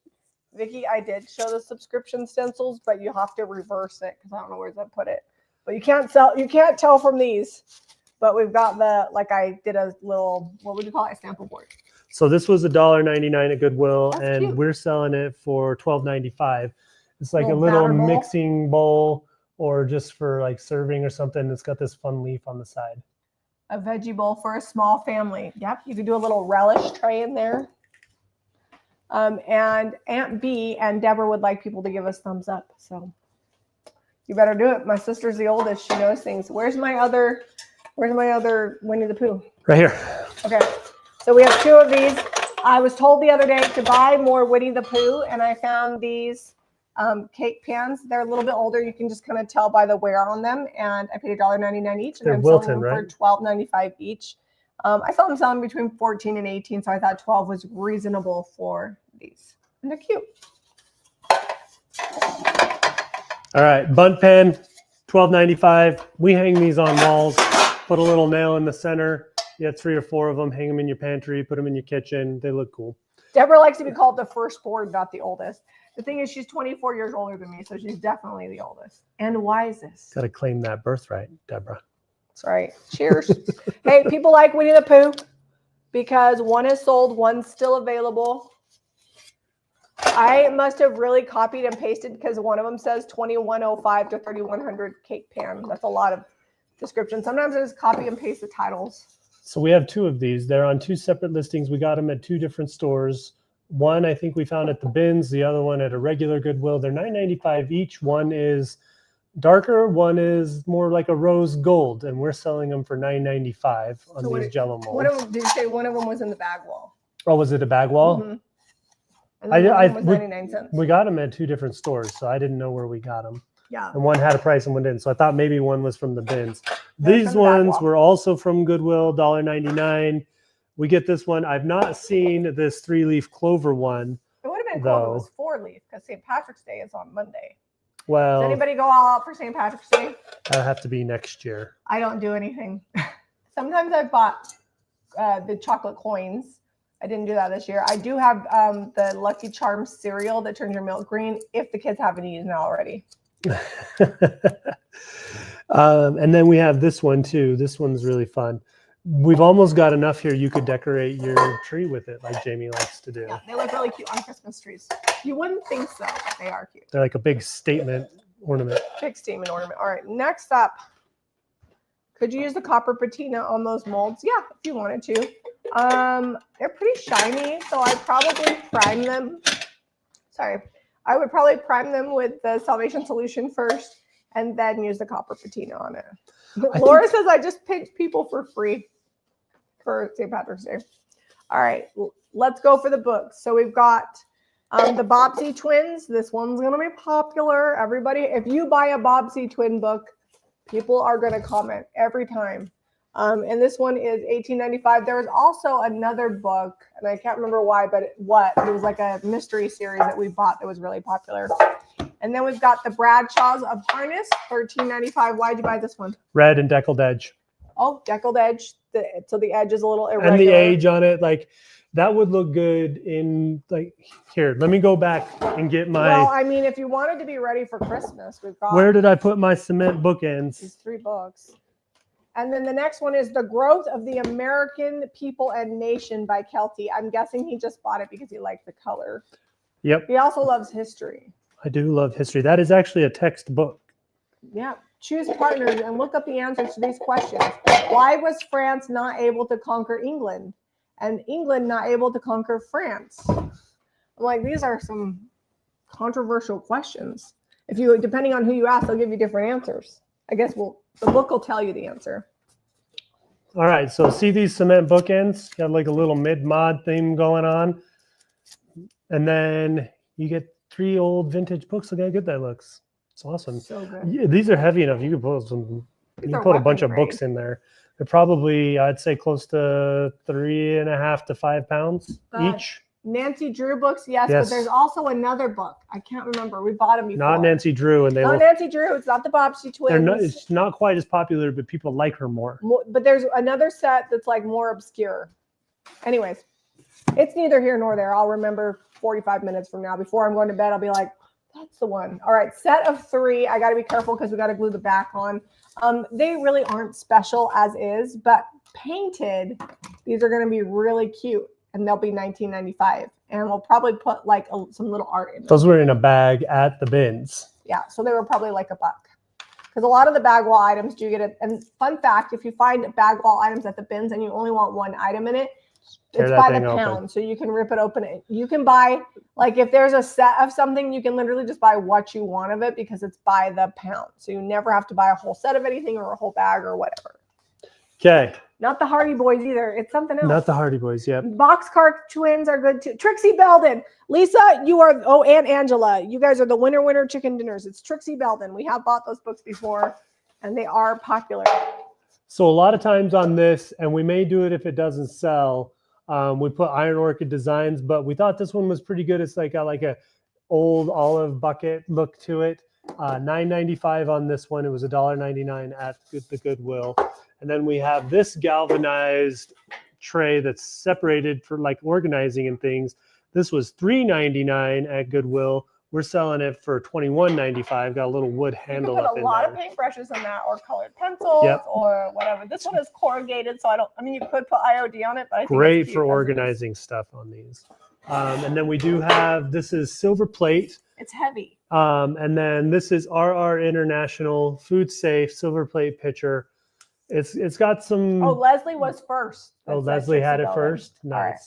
Vicky, I did show the subscription stencils, but you have to reverse it because I don't know where to put it. But you can't tell from these. But we've got I did a little, what would you call it, a sample board. So this was $1.99 at Goodwill, and cute. We're selling it for $12.95. It's like a little mixing bowl or just for like serving or something. It's got this fun leaf on the side. A veggie bowl for a small family. Yep, you could do a little relish tray in there. And Aunt B and Deborah would like people to give us thumbs up. So you better do it. My sister's the oldest. She knows things. Where's my other Winnie the Pooh? Right here. Okay. So we have two of these. I was told the other day to buy more Winnie the Pooh, and I found these cake pans. They're a little bit older. You can just kind of tell by the wear on them. And I paid $1.99 each, and I'm selling them for $12.95 each. I saw them selling between 14 and 18, so I thought 12 was reasonable for these. And they're cute. All right, bunt pen, $12.95. We hang these on walls. Put a little nail in the center. You have 3 or 4 of them. Hang them in your pantry. Put them in your kitchen. They look cool. Deborah likes to be called the firstborn, not the oldest. The thing is, she's 24 years older than me, so she's definitely the oldest and wisest. Got to claim that birthright, Deborah. That's right. Cheers. Hey, people like Winnie the Pooh because one is sold, one's still available. I must have really copied and pasted because one of them says 2105 to 3100 cake pan. That's a lot of description. Sometimes I just copy and paste the titles. So we have 2 of these. They're on 2 separate listings. We got them at 2 different stores. One I think we found at the bins, the other one at a regular Goodwill. They're $9.95 each. One is darker, one is more like a rose gold, and we're selling them for $9.95 on these Jello molds. Did you say one of them was in the bag wall? Oh, was it a bag wall? Mm-hmm. And then one was 99 cents. We got them at 2 different stores, so I didn't know where we got them. Yeah. And one had a price and one didn't. So I thought maybe one was from the bins. These ones were also from Goodwill, $1.99. We get this one. I've not seen this 3-leaf clover one. It would have been cool if it was 4-leaf because St. Patrick's Day is on Monday. Well, does anybody go all out for St. Patrick's Day? That'll have to be next year. I don't do anything. Sometimes I've bought the chocolate coins. I didn't do that this year. I do have the Lucky Charms cereal that turns your milk green if the kids haven't eaten it already. And then we have this one too. This one's really fun. We've almost got enough here. You could decorate your tree with it like Jamie likes to do. Yeah, they look really cute on Christmas trees. You wouldn't think so, but they are cute. They're like a big statement ornament. Big statement ornament. All right, next up. Could you use the copper patina on those molds? Yeah, if you wanted to. They're pretty shiny, so I'd probably prime them. Sorry. I would probably prime them with the Salvation Solution first and then use the copper patina on it. Laura says I just picked people for free for St. Patrick's Day. All right, let's go for the books. So we've got the Bobbsey twins. This one's going to be popular. Everybody, if you buy a Bobbsey twin book, people are going to comment every time. And this one is $18.95. There was also another book, and I can't remember why, but it was like a mystery series that we bought that was really popular. And then we've got the Bradshaws of Harness, $13.95. Why'd you buy this one? Red and deckled edge. Oh, deckled edge. So the edge is a little irregular. And the age on it, like that would look good in like here. Let me go back and get my. Well, I mean, if you wanted to be ready for Christmas, we've got. Where did I put my cement bookends? These 3 books. And then the next one is The Growth of the American People and Nation by Kelty. I'm guessing he just bought it because he liked the color. Yep. He also loves history. I do love history. That is actually a textbook. Yeah. Choose partners and look up the answers to these questions. Why was France not able to conquer England? And England not able to conquer France? I'm like, these are some controversial questions. Depending on who you ask, they'll give you different answers. I guess the book will tell you the answer. All right, so see these cement bookends? Got like a little mid-mod theme going on. And then you get 3 old vintage books. Look how good that looks. It's awesome. So good. Yeah, these are heavy enough. You can put a bunch of books in there. They're probably, I'd say, close to 3.5 to 5 pounds each. Nancy Drew books, yes, but there's also another book. I can't remember. We bought them before. Not Nancy Drew, and Nancy Drew. It's not the Bobbsey twins. It's not quite as popular, but people like her more. But there's another set that's like more obscure. Anyways, it's neither here nor there. I'll remember 45 minutes from now. Before I'm going to bed, I'll be like, that's the one. All right, set of 3. I got to be careful because we got to glue the back on. They really aren't special as is, but painted, these are going to be really cute. And they'll be $19.95, and we'll probably put like some little art in them. Those were in a bag at the bins. Yeah, so they were probably like $1, because a lot of the bag wall items do get it. And fun fact, if you find bag wall items at the bins and you only want 1 item in it, it's by the pound, so you can rip it open. You can buy, like if there's a set of something, you can literally just buy what you want of it because it's by the pound. So you never have to buy a whole set of anything or a whole bag or whatever. Okay. Not the Hardy Boys either. It's something else. Not the Hardy Boys, yep. Boxcar twins are good too. Trixie Belden. Lisa, and Angela. You guys are the winner chicken dinners. It's Trixie Belden. We have bought those books before, and they are popular. So a lot of times on this, and we may do it if it doesn't sell, we put Iron Orchid designs, but we thought this one was pretty good. It's like got like a old olive bucket look to it. $9.95 on this one. It was $1.99 at the Goodwill. And then we have this galvanized tray that's separated for like organizing and things. This was $3.99 at Goodwill. We're selling it for $21.95. Got a little wood handle. You can put a lot of paintbrushes in that, or colored pencils, or whatever. This one is corrugated, so you could put IOD on it, but I think great for organizing stuff on these. And then we do have, this is silver plate. It's heavy. And then this is RR International Food Safe silver plate pitcher. It's got some. Oh, Leslie was first. Leslie had it first. Nice. Right.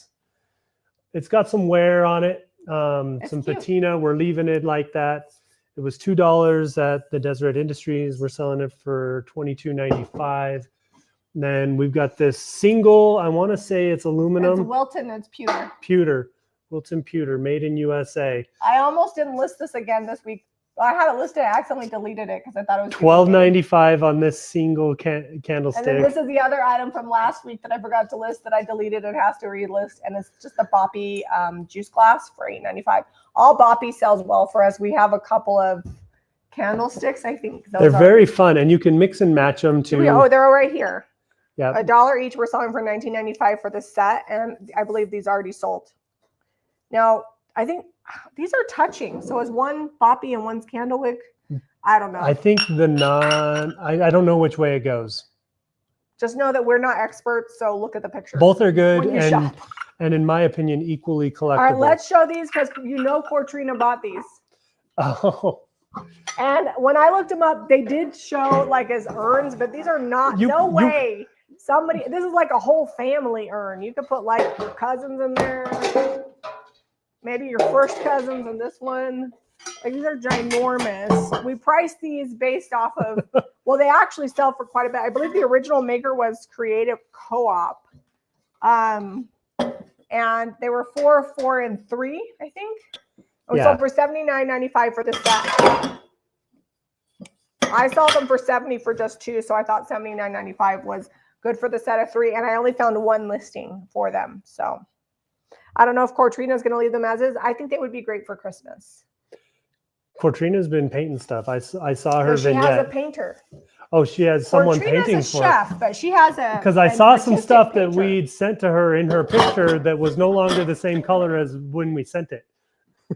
It's got some wear on it. Some cute patina. We're leaving it like that. It was $2 at the Deseret Industries. We're selling it for $22.95. Then we've got this single. I want to say it's aluminum. It's Wilton. It's pewter. Pewter. Wilton pewter, made in USA. I almost didn't list this again this week. I had it listed. I accidentally deleted it because I thought it was $12.95 on this single candlestick. And then this is the other item from last week that I forgot to list that I deleted and has to relist, and it's just the Boppy juice glass for $8.95. All Boppy sells well for us. We have a couple of candlesticks. I think they're very fun, and you can mix and match them too. They're right here. Yeah, $1 each. We're selling for $19.95 for this set, and I believe these already sold. Now, I think these are touching. So is one Boppy and one's Candlewick? I don't know. I think I don't know which way it goes. Just know that we're not experts, so look at the pictures. Both are good and in my opinion, equally collectible. All right, let's show these because Fortrina bought these. Oh. And when I looked them up, they did show like as urns, but these are not. No way. This is like a whole family urn. You could put like your cousins in there. Maybe your first cousins in this one. Like these are ginormous. We priced these based off of, well, they actually sell for quite a bit. I believe the original maker was Creative Co-op. And they were 4, 4, and 3, I think. And we sold for $79.95 for this set. I saw them for $70 for just 2, so I thought $79.95 was good for the set of 3. And I only found 1 listing for them. So I don't know if Cortrina's going to leave them as is. I think they would be great for Christmas. Cortrina's been painting stuff. I saw her she vignette. has a painter. Oh, she has someone Cortrina's painting a for chef, but she has a because I saw some stuff painter that we'd sent to her in her picture that was no longer the same color as when we sent it.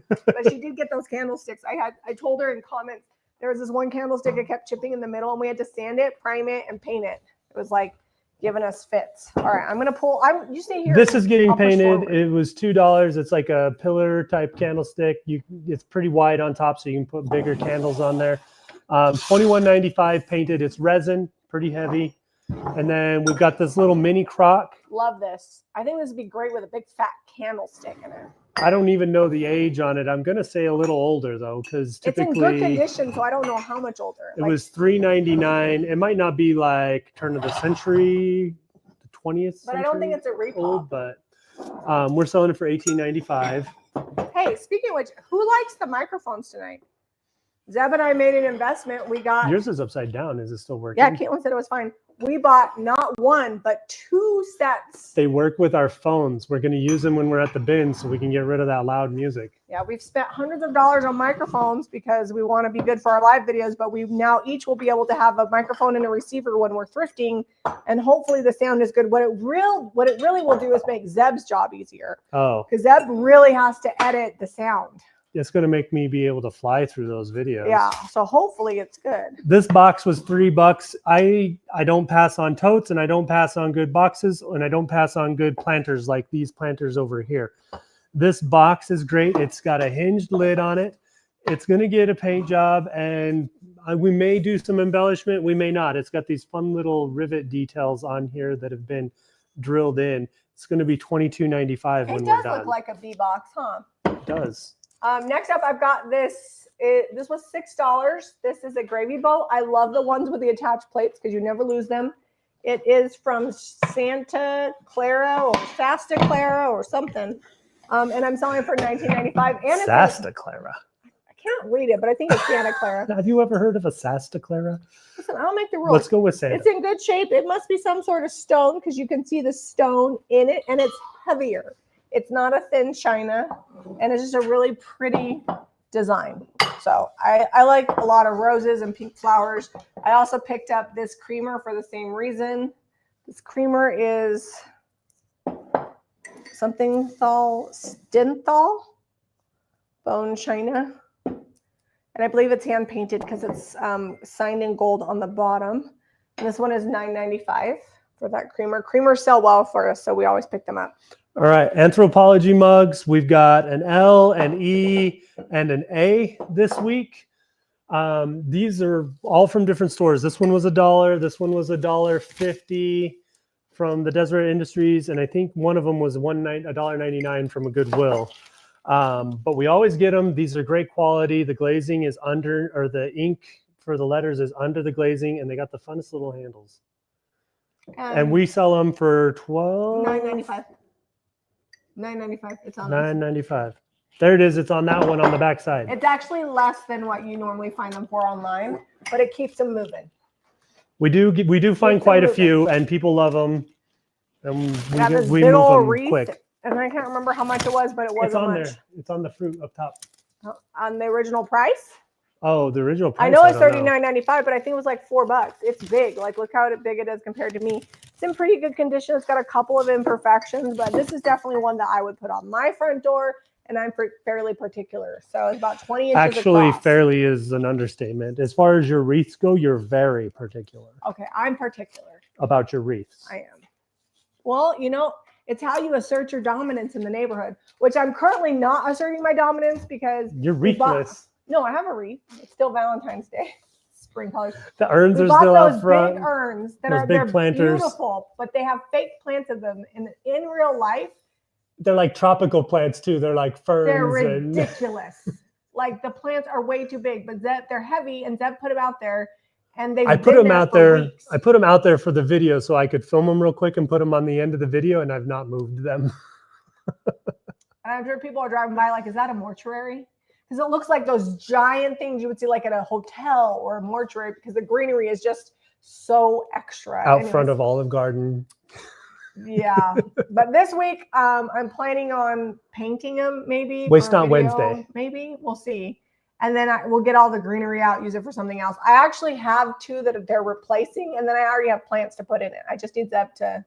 But she did get those candlesticks. I told her in comments, there was this one candlestick that kept chipping in the middle, and we had to sand it, prime it, and paint it. It was like giving us fits. All right, I'm gonna pull. You stay here. This is getting painted. It was $2. It's like a pillar type candlestick. It's pretty wide on top, so you can put bigger candles on there. $21.95 painted. It's resin, pretty heavy. And then we've got this little mini crock. Love this. I think this would be great with a big fat candlestick in it. I don't even know the age on it. I'm going to say a little older though, because typically it's in good condition, so I don't know how much older. It was $3.99. It might not be like turn of the century, the 20th century. But I don't think it's a repop. Old, but we're selling it for $18.95. Hey, speaking of which, who likes the microphones tonight? Zeb and I made an investment. We got yours is upside down. Is it still working? Yeah, Caitlin said it was fine. We bought not 1 but 2 sets. They work with our phones. We're going to use them when we're at the bin so we can get rid of that loud music. Yeah, we've spent hundreds of dollars on microphones because we want to be good for our live videos, but we now each will be able to have a microphone and a receiver when we're thrifting, and hopefully the sound is good. What it really will do is make Zeb's job easier. Oh. Because Zeb really has to edit the sound. It's going to make me be able to fly through those videos. Yeah, so hopefully it's good. This box was $3. I don't pass on totes, and I don't pass on good boxes, and I don't pass on good planters like these planters over here. This box is great. It's got a hinged lid on it. It's going to get a paint job, and we may do some embellishment. We may not. It's got these fun little rivet details on here that have been drilled in. It's going to be $22.95 when we're done. It does look like a B box, huh? It does. Next up, I've got this. This was $6. This is a gravy bowl. I love the ones with the attached plates because you never lose them. It is from Santa Clara or Sasta Clara or something. And I'm selling it for $19.95. And Sasta Clara. I can't read it, but I think it's Santa Clara. Have you ever heard of a Sasta Clara? Listen, I don't make the rules. Let's go with Santa. It's in good shape. It must be some sort of stone because you can see the stone in it, and it's heavier. It's not a thin china, and it's just a really pretty design. So I like a lot of roses and pink flowers. I also picked up this creamer for the same reason. This creamer is something Stenthal bone china. And I believe it's hand painted because it's signed in gold on the bottom. And this one is $9.95 for that creamer. Creamers sell well for us, so we always pick them up. All right, Anthropology mugs. We've got an L, an E, and an A this week. These are all from different stores. This one was $1. This one was $1.50 from the Deseret Industries, and I think one of them was $1.99 from a Goodwill. But we always get them. These are great quality. The glazing is under, or the ink for the letters is under the glazing, and they got the funnest little handles. And we sell them for $9.95. $9.95. It's on $9.95. There it is. It's on that one on the back side. It's actually less than what you normally find them for online, but it keeps them moving. We do find quite a few, and people love them. And we move them quick. And I can't remember how much it was, but it wasn't much. There. It's on the fruit up top. On the original price? Oh, the original price. I know it's $39.95, but I think it was like $4. It's big. Like, look how big it is compared to me. It's in pretty good condition. It's got a couple of imperfections, but this is definitely one that I would put on my front door, and I'm fairly particular. So it's about 20 inches Actually, across. Fairly is an understatement. As far as your wreaths go, you're very particular. Okay, I'm particular. About your wreaths. I am. Well, you know, it's how you assert your dominance in the neighborhood, which I'm currently not asserting my dominance because you're wreathless. No, I have a wreath. It's still Valentine's Day. Spring colors. The urns are still out front. Big urns that those are big planters. Beautiful, but they have fake plants of them in real life. They're like tropical plants too. They're like ferns. They're ridiculous. Like the plants are way too big, but they're heavy, and Zeb put them out there, and I put them out there. Weeks. I put them out there for the video so I could film them real quick and put them on the end of the video, and I've not moved them. And I'm sure people are driving by like, is that a mortuary? Because it looks like those giant things you would see like at a hotel or a mortuary, because the greenery is just so extra. Out front of Olive Garden. Yeah. But this week, I'm planning on painting them maybe. Waste for a Not video. Wednesday. Maybe. We'll see. And then we'll get all the greenery out, use it for something else. I actually have 2 that they're replacing, and then I already have plants to put in it. I just need Zeb to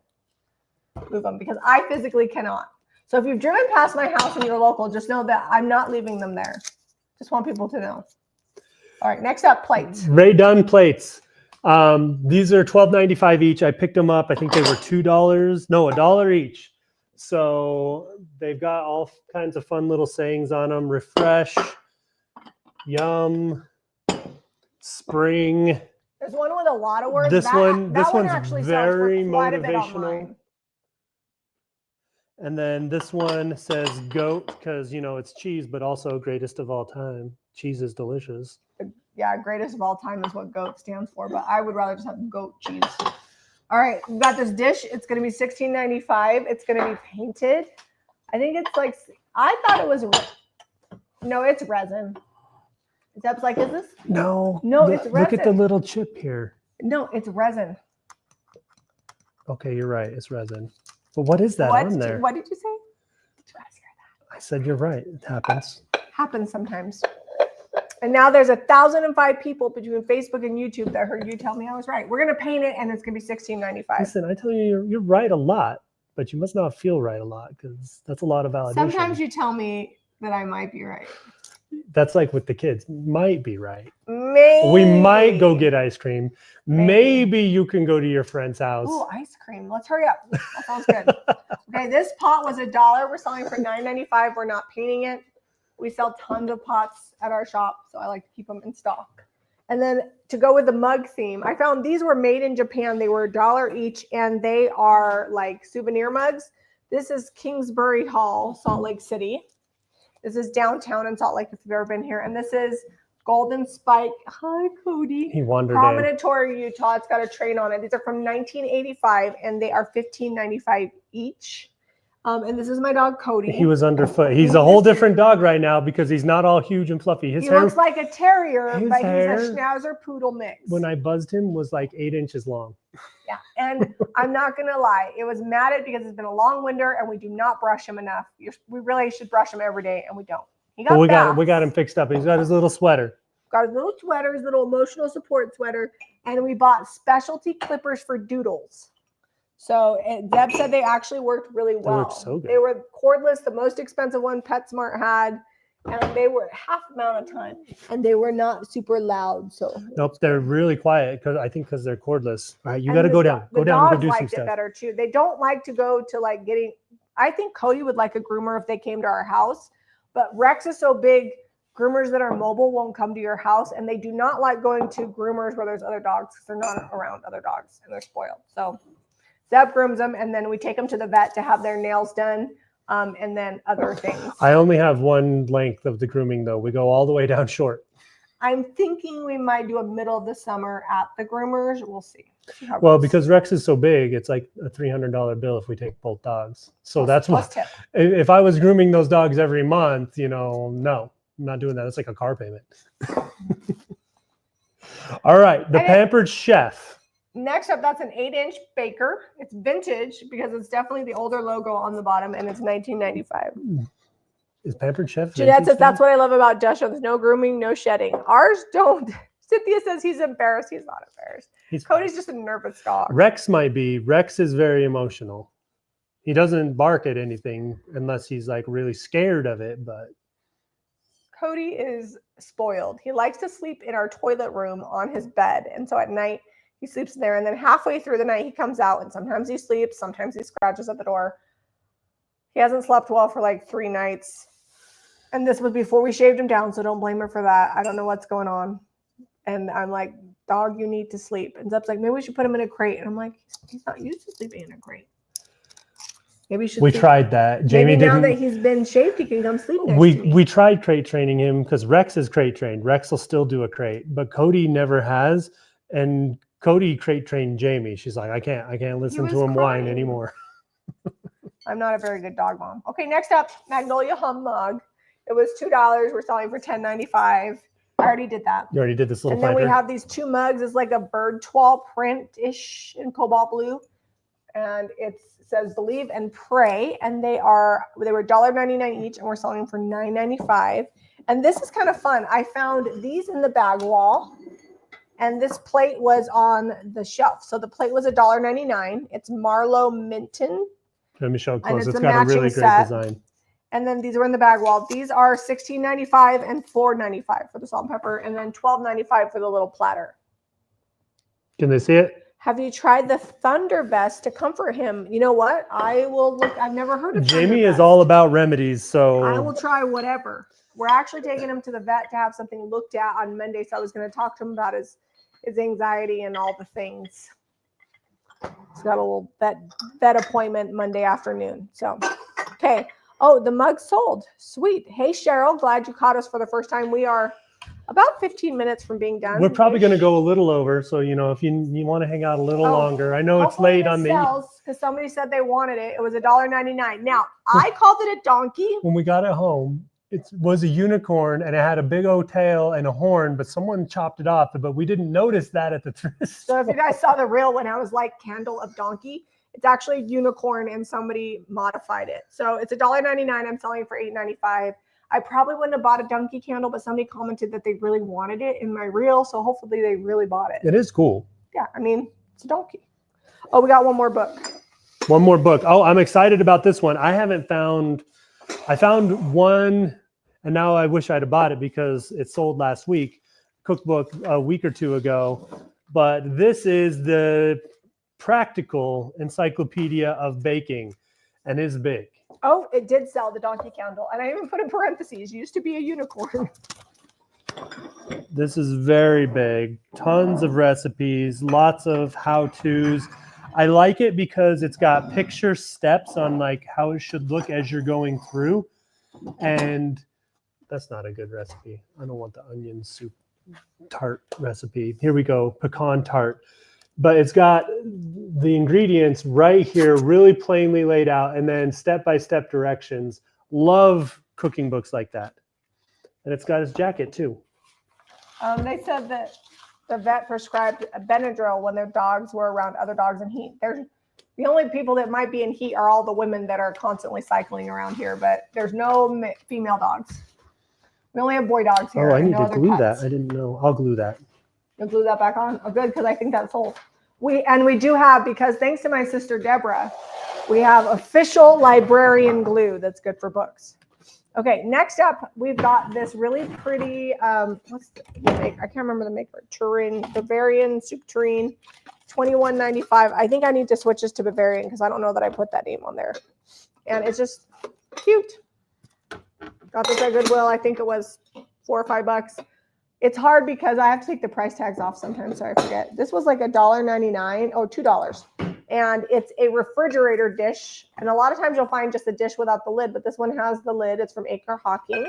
move them because I physically cannot. So if you've driven past my house and you're local, just know that I'm not leaving them there. Just want people to know. All right, next up, plates. Ray Dunn plates. These are $12.95 each. I picked them up. I think they were $2. No, $1 each. So they've got all kinds of fun little sayings on them. Refresh, yum, spring. There's one with a lot of words. This one's actually very sells for quite a bit motivational. online. And then this one says goat because, you know, it's cheese, but also greatest of all time. Cheese is delicious. Yeah, greatest of all time is what GOAT stands for, but I would rather just have goat cheese. All right, we got this dish. It's going to be $16.95. It's going to be painted. I think it's like, I thought it was, no, it's resin. Zeb's like, is this? No, it's resin. Look at the little chip here. No, it's resin. Okay, you're right. It's resin. But what is that on there? What did you say? I said you're right. It happens. Happens sometimes. And now there's 1,005 people between Facebook and YouTube that heard you tell me I was right. We're going to paint it, and it's going to be $16.95. Listen, I tell you, you're right a lot, but you must not feel right a lot because that's a lot of validation. Sometimes you tell me that I might be right. That's like with the kids. Might be right. Maybe. We might go get ice cream. Maybe you can go to your friend's house. Ooh, ice cream. Let's hurry up. That sounds good. Okay, this pot was $1. We're selling for $9.95. We're not painting it. We sell tons of pots at our shop, so I like to keep them in stock. And then to go with the mug theme, I found these were made in Japan. They were $1 each, and they are like souvenir mugs. This is Kingsbury Hall, Salt Lake City. This is downtown in Salt Lake if you've ever been here. And this is Golden Spike. Hi, Cody. He wandered in. Promontory, Utah. It's got a train on it. These are from 1985, and they are $15.95 each. And this is my dog, Cody. He was underfoot. He's a whole different dog right now because he's not all huge and fluffy. His he hair looks like a terrier, but hair, he's a schnauzer poodle mix. When I buzzed him, was like 8 inches long. Yeah, and I'm not going to lie. It was matted because it's been a long winter, and we do not brush him enough. We really should brush him every day, and we don't. He got we got him fixed up. He's got his little sweater. Got his little sweater, his little emotional support sweater, and we bought specialty clippers for doodles. So Deb said they actually worked really well. They worked so good. They were cordless, the most expensive one PetSmart had, and they were half amount of time, and they were not super loud. So nope, they're really quiet because they're cordless. All right, you got to go down. Go down and go do some stuff. It better too. They don't like to go to like getting. I think Cody would like a groomer if they came to our house, but Rex is so big. Groomers that are mobile won't come to your house, and they do not like going to groomers where there's other dogs because they're not around other dogs and they're spoiled. So Zeb grooms them, and then we take them to the vet to have their nails done, and then other things. I only have one length of the grooming, though. We go all the way down short. I'm thinking we might do a middle of the summer at the groomers. We'll see. Well, because Rex is so big, it's like a $300 bill if we take both dogs. So that's what. If I was grooming those dogs every month, no, I'm not doing that. It's like a car payment. All right, the Pampered Chef. Next up, that's an 8-inch baker. It's vintage because it's definitely the older logo on the bottom, and it's $19.95. Is Pampered Chef? Jeanette says that's what I love about Dutch Shows. No grooming, no shedding. Ours don't. Cynthia says he's embarrassed. He's not embarrassed. Cody's just a nervous dog. Rex might be. Rex is very emotional. He doesn't bark at anything unless he's like really scared of it. But Cody is spoiled. He likes to sleep in our toilet room on his bed, and so at night he sleeps there. And then halfway through the night he comes out, and sometimes he sleeps, sometimes he scratches at the door. He hasn't slept well for like 3 nights. And this was before we shaved him down, so don't blame her for that. I don't know what's going on. And I'm like, dog, you need to sleep. And Zeb's like, maybe we should put him in a crate. And I'm like, he's not used to sleeping in a crate. Maybe we tried that. Jamie maybe didn't. Now that he's been shaved, he can come sleep next to me. We tried crate training him because Rex is crate trained. Rex will still do a crate, but Cody never has. And Cody crate trained Jamie. She's like, I can't listen to him whine anymore. I'm not a very good dog mom. Okay, next up, Magnolia Hum Mug. It was $2. We're selling for $10.95. I already did that. You already did this little And then we fiber. have these 2 mugs. It's like a bird toile print-ish in cobalt blue. And it says believe and pray. And they were $1.99 each, and we're selling them for $9.95. And this is kind of fun. I found these in the bag wall, and this plate was on the shelf. So the plate was $1.99. It's Marlowe Minton. Let me show it And close. it's It's a got a really matching great set. design. And then these were in the bag wall. These are $16.95 and $4.95 for the salt and pepper, and then $12.95 for the little platter. Can they see it? Have you tried the Thunder Vest to comfort him? You know what? I will look. I've never heard of Jamie Thunder is Vest. all about remedies, so I will try whatever. We're actually taking him to the vet to have something looked at on Monday, so I was going to talk to him about his anxiety and all the things. He's got a little vet appointment Monday afternoon. So, okay. Oh, the mug sold. Sweet. Hey, Cheryl. Glad you caught us for the first time. We are about 15 minutes from being done. we're probably going to go a little over. So, you know, if you want to hang out a little longer, I know it's late on the. Because somebody said they wanted it. It was $1.99. Now, I called it a donkey. When we got it home, it was a unicorn and it had a big old tail and a horn, but someone chopped it off. But we didn't notice that at the thrift. So if you guys saw the reel when I was like candle of donkey, it's actually a unicorn and somebody modified it. So it's $1.99. I'm selling it for $8.95. I probably wouldn't have bought a donkey candle, but somebody commented that they really wanted it in my reel. So hopefully they really bought it. It is cool. Yeah, I mean, it's a donkey. Oh, we got one more book. One more book. Oh, I'm excited about this one. I found one, and now I wish I'd have bought it because it sold last week. Cookbook a week or two ago. But this is the practical encyclopedia of baking, and is big. Oh, it did sell, the donkey candle. And I even put in parentheses, used to be a unicorn. This is very big. Tons of recipes, lots of how-tos. I like it because it's got picture steps on like how it should look as you're going through. And that's not a good recipe. I don't want the onion soup tart recipe. Here we go, pecan tart. But it's got the ingredients right here, really plainly laid out, and then step-by-step directions. Love cooking books like that. And it's got his jacket too. They said that the vet prescribed Benadryl when their dogs were around other dogs in heat. The only people that might be in heat are all the women that are constantly cycling around here, but there's no female dogs. We only have boy dogs here. Oh, I need no to glue pets. that. I didn't know. I'll glue that. You'll glue that back on? Oh, good, because I think that's sold. We do have, because thanks to my sister Deborah, we have official librarian glue that's good for books. Okay, next up, we've got this really pretty, what's the make? I can't remember the maker. Bavarian soup tureen, $21.95. I think I need to switch this to Bavarian because I don't know that I put that name on there. And it's just cute. Got this at Goodwill. I think it was $4 or $5. It's hard because I have to take the price tags off sometimes, so I forget. This was like $1.99, oh, $2. And it's a refrigerator dish. And a lot of times you'll find just a dish without the lid, but this one has the lid. It's from Acre Hawking,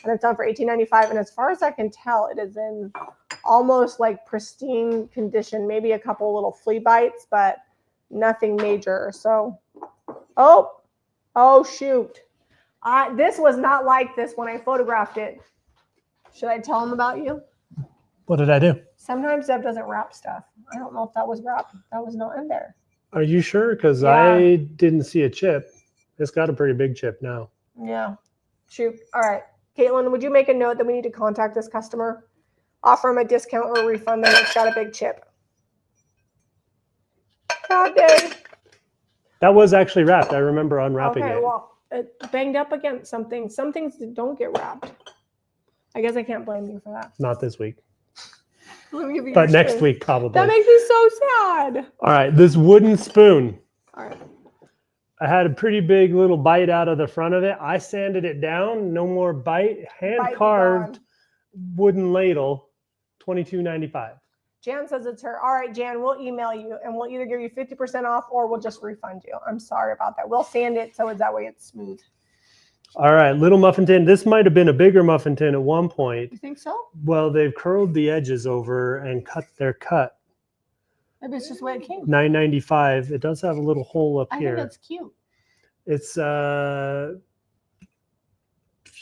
and it's on for $18.95. And as far as I can tell, it is in almost like pristine condition, maybe a couple little flea bites, but nothing major. So, oh shoot. This was not like this when I photographed it. Should I tell them about you? What did I do? Sometimes Deb doesn't wrap stuff. I don't know if that was wrapped. That was not in there. Are you sure? Because Yeah. I didn't see a chip. It's got a pretty big chip now. Yeah. Shoot. All right. Caitlin, would you make a note that we need to contact this customer? Offer him a discount or a refund that it's got a big chip. God dang. That was actually wrapped. I remember unwrapping Okay, it. well, it banged up against something. Some things don't get wrapped. I guess I can't blame you for that. Not this week. Let me give you But your next spoon. week, probably. That makes me so sad. All right, this wooden spoon. All right. I had a pretty big little bite out of the front of it. I sanded it down. No more bite. Hand carved wooden ladle, $22.95. Jan says it's her. All right, Jan, we'll email you and we'll either give you 50% off or we'll just refund you. I'm sorry about that. We'll sand it so that way it's smooth. All right, little muffin tin. This might have been a bigger muffin tin at one point. You think so? Well, they've curled the edges over and cut their cut. Maybe it's just the way it came. $9.95. It does have a little hole up I here. think it's cute. It's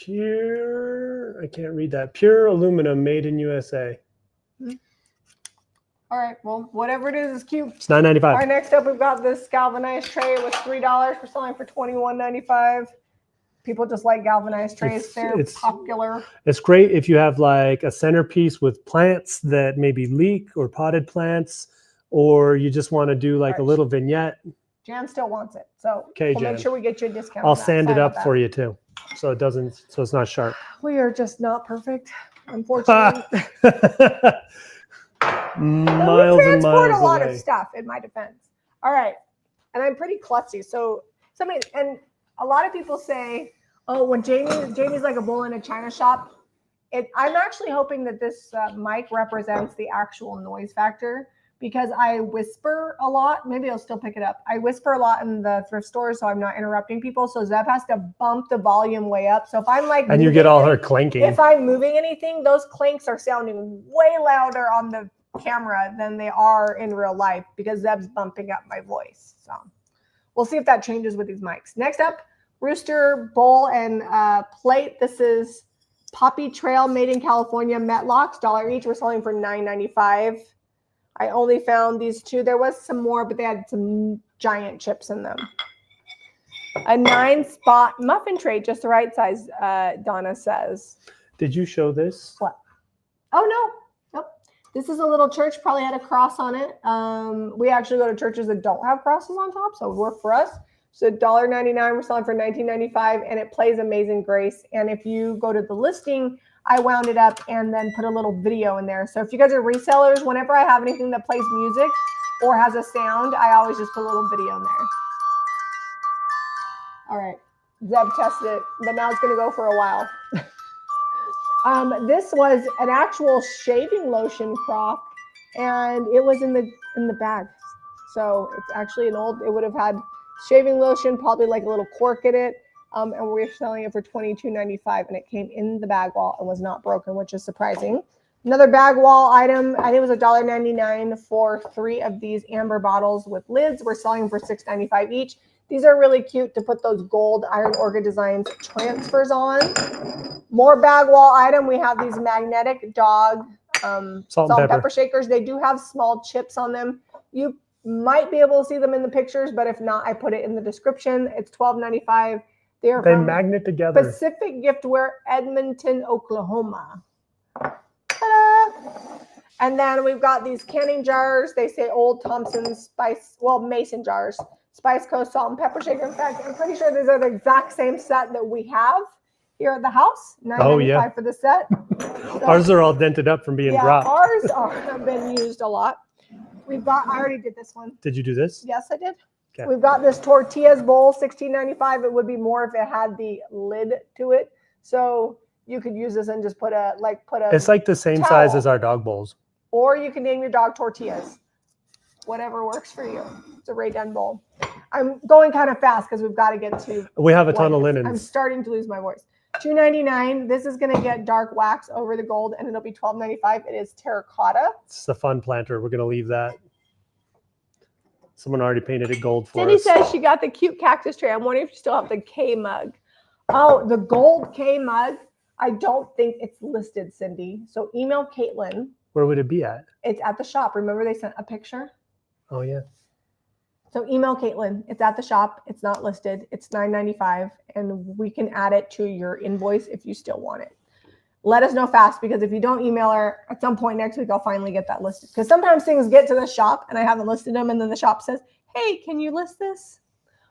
Pure, I can't read that. Pure aluminum, made in USA. All right, well, whatever it is cute. It's $9.95. All right, next up, we've got this galvanized tray. It was $3. We're selling for $21.95. People just like galvanized trays. They're popular. It's great if you have like a centerpiece with plants that maybe leak, or potted plants, or you just want to do like a little vignette. Jan still wants it, so okay, we'll Jan, make sure we get you a discount. I'll sand it up for you too, so it doesn't, so it's not sharp. We are just not perfect, unfortunately. Miles and miles a lot away. of stuff in my defense. All right, and I'm pretty klutzy, so somebody, and a lot of people say, oh, when Jamie's like a bull in a china shop. I'm actually hoping that this mic represents the actual noise factor, because I whisper a lot. Maybe I'll still pick it up. I whisper a lot in the thrift store, so I'm not interrupting people. So Zeb has to bump the volume way up. So if I'm like, and you get all her clanking. If I'm moving anything, those clanks are sounding way louder on the camera than they are in real life, because Zeb's bumping up my voice. So we'll see if that changes with these mics. Next up, rooster bowl and plate. This is Poppy Trail, made in California. Metlocks, $1 each. We're selling for $9.95. I only found these two. There was some more, but they had some giant chips in them. A 9-spot muffin tray, just the right size, Donna says. Did you show this? What? Oh, no. Nope. This is a little church, probably had a cross on it. We actually go to churches that don't have crosses on top, so it would work for us. So $1.99, we're selling for $19.95, and it plays Amazing Grace. And if you go to the listing, I wound it up and then put a little video in there. So if you guys are resellers, whenever I have anything that plays music or has a sound, I always just put a little video in there. All right, Zeb tested it, but now it's going to go for a while. This was an actual shaving lotion prop, and it was in the bag. So it's actually an old. It would have had shaving lotion, probably like a little cork in it. And we're selling it for $22.95, and it came in the bag wall and was not broken, which is surprising. Another bag wall item, I think it was $1.99 for 3 of these amber bottles with lids. We're selling for $6.95 each. These are really cute to put those gold Iron Orchid Designs transfers on. More bag wall item. We have these magnetic dog salt and pepper shakers. They do have small chips on them. You might be able to see them in the pictures, but if not, I put it in the description. It's $12.95. They magnet together. Pacific Giftware, Edmonton, Oklahoma. Ta-da! And then we've got these canning jars. They say Old Thompson Spice, well, mason jars. Spice Coast salt and pepper shaker. In fact, I'm pretty sure these are the exact same set that we have here at the house. $9.95 for the set. So, ours are all dented up from being dropped. Ours have been used a lot. We've got, I already did this one. Did you do this? Yes, I did. Okay. We've got this tortillas bowl, $16.95. It would be more if it had the lid to it. So you could use this and just put a. It's like the same towel size as our dog bowls. Or you can name your dog tortillas. Whatever works for you. It's a Ray Dunn bowl. I'm going kind of fast because we've got to get to. We have a ton of linens. I'm starting to lose my voice. $2.99. This is going to get dark wax over the gold, and it'll be $12.95. It is terracotta. It's a fun planter. We're going to leave that. Someone already painted it gold for Cindy us. says she got the cute cactus tray. I'm wondering if you still have the K mug. Oh, the gold K mug. I don't think it's listed, Cindy. So email Caitlin. Where would it be at? It's at the shop. Remember they sent a picture? Oh, yeah. So email Caitlin. It's at the shop. It's not listed. It's $9.95, and we can add it to your invoice if you still want it. Let us know fast, because if you don't email her, at some point next week, I'll finally get that listed. Because sometimes things get to the shop and I haven't listed them, and then the shop says, hey, can you list this?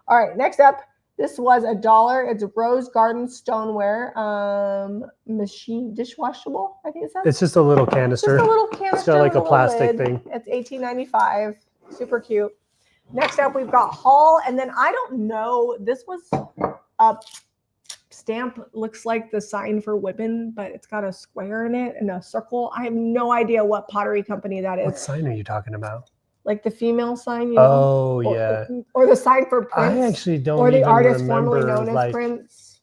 All right, next up, this was $1. It's Rose Garden Stoneware machine dishwashable, I think it says. It's just a little canister. Just a little canister. It's got like a plastic lid. thing. It's $18.95. Super cute. Next up, we've got Hall. And then I don't know, this was a stamp, looks like the sign for women, but it's got a square in it and a circle. I have no idea what pottery company that is. What sign are you talking about? Like the female sign, you know? Oh, yeah. Or the sign for Prince. I actually don't Or the even artist remember, formerly known as Prince.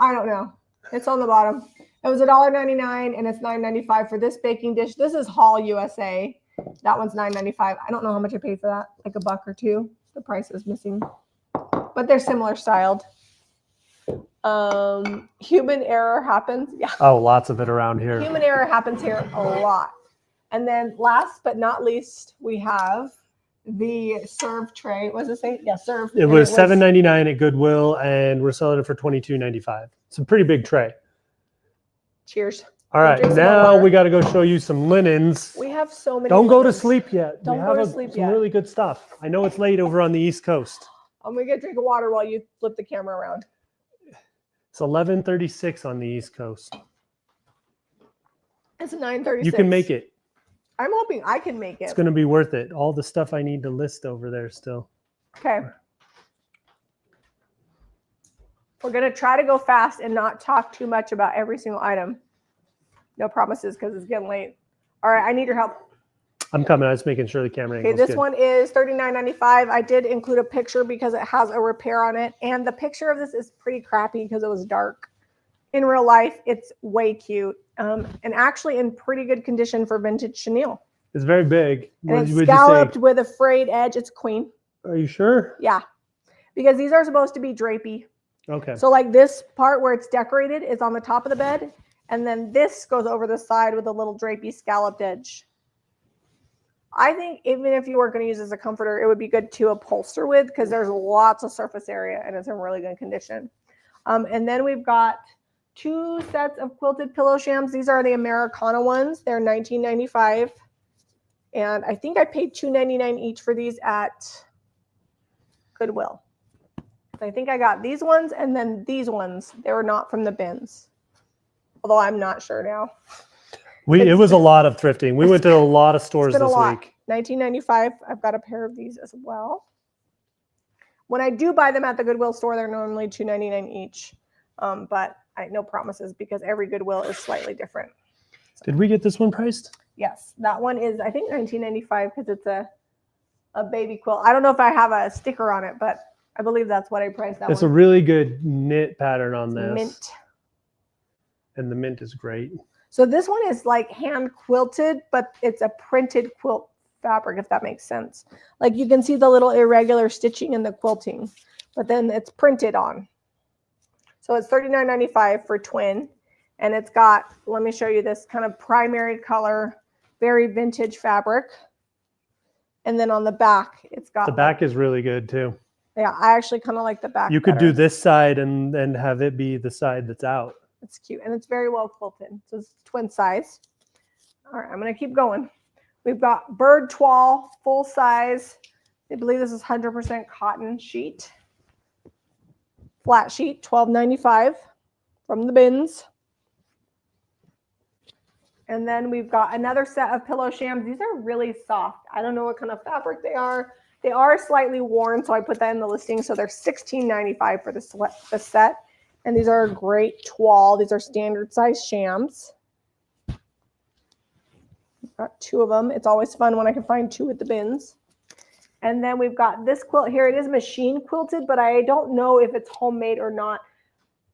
I don't know. It's on the bottom. It was $1.99 and it's $9.95 for this baking dish. This is Hall USA. That one's $9.95. I don't know how much I paid for that. Like $1 or $2. The price is missing. But they're similar styled. Human error happens. Yeah. Oh, lots of it around here. Human error happens here a lot. And then last but not least, we have the serve tray. What does it say? Yeah, serve. It was $7.99 at Goodwill, and we're selling it for $22.95. It's a pretty big tray. Cheers. All right, now we got to go show you some linens. We have so many. Don't go to sleep yet. Don't go to sleep some yet. really good stuff. I know it's late over on the East Coast. I'm gonna get a drink of water while you flip the camera around. It's 11:36 on the East Coast. It's 9:36. You can make it. I'm hoping I can make it. It's going to be worth it. All the stuff I need to list over there still. Okay. We're going to try to go fast and not talk too much about every single item. No promises because it's getting late. All right, I need your help. I'm coming. I was making sure the camera angle. Okay, this one is $39.95. I did include a picture because it has a repair on it. And the picture of this is pretty crappy because it was dark. In real life, it's way cute. And actually in pretty good condition for vintage chenille. It's very big. And it's scalloped with a frayed edge. It's queen. Are you sure? Yeah. Because these are supposed to be drapey. Okay. So like this part where it's decorated is on the top of the bed. And then this goes over the side with a little drapey scalloped edge. I think even if you weren't going to use it as a comforter, it would be good to upholster with because there's lots of surface area and it's in really good condition. And then we've got 2 sets of quilted pillow shams. These are the Americana ones. They're $19.95. And I think I paid $2.99 each for these at Goodwill. I think I got these ones and then these ones. They were not from the bins. Although I'm not sure now. It was a lot of thrifting. We went to a lot of stores this week. $19.95. I've got a pair of these as well. When I do buy them at the Goodwill store, they're normally $2.99 each. But no promises because every Goodwill is slightly different. So, did we get this one priced? Yes, that one is I think $19.95 because it's a baby quilt. I don't know if I have a sticker on it, but I believe that's what I priced that one. It's a really good knit pattern on this. Mint. And the mint is great. So this one is like hand quilted, but it's a printed quilt fabric, if that makes sense. Like you can see the little irregular stitching in the quilting, but then it's printed on. So it's $39.95 for twin. And it's got, let me show you this kind of primary color, very vintage fabric. And then on the back, it's got. The back is really good too. Yeah, I actually kind of like the back. You could do this side and have it be the side that's out. It's cute. And it's very well quilted. So it's twin size. All right, I'm going to keep going. We've got bird toile, full size. I believe this is 100% cotton sheet. Flat sheet, $12.95 from the bins. And then we've got another set of pillow shams. These are really soft. I don't know what kind of fabric they are. They are slightly worn, so I put that in the listing. So they're $16.95 for the set. And these are a great toile. These are standard size shams. Got 2 of them. It's always fun when I can find 2 at the bins. And then we've got this quilt here. It is machine quilted, but I don't know if it's homemade or not.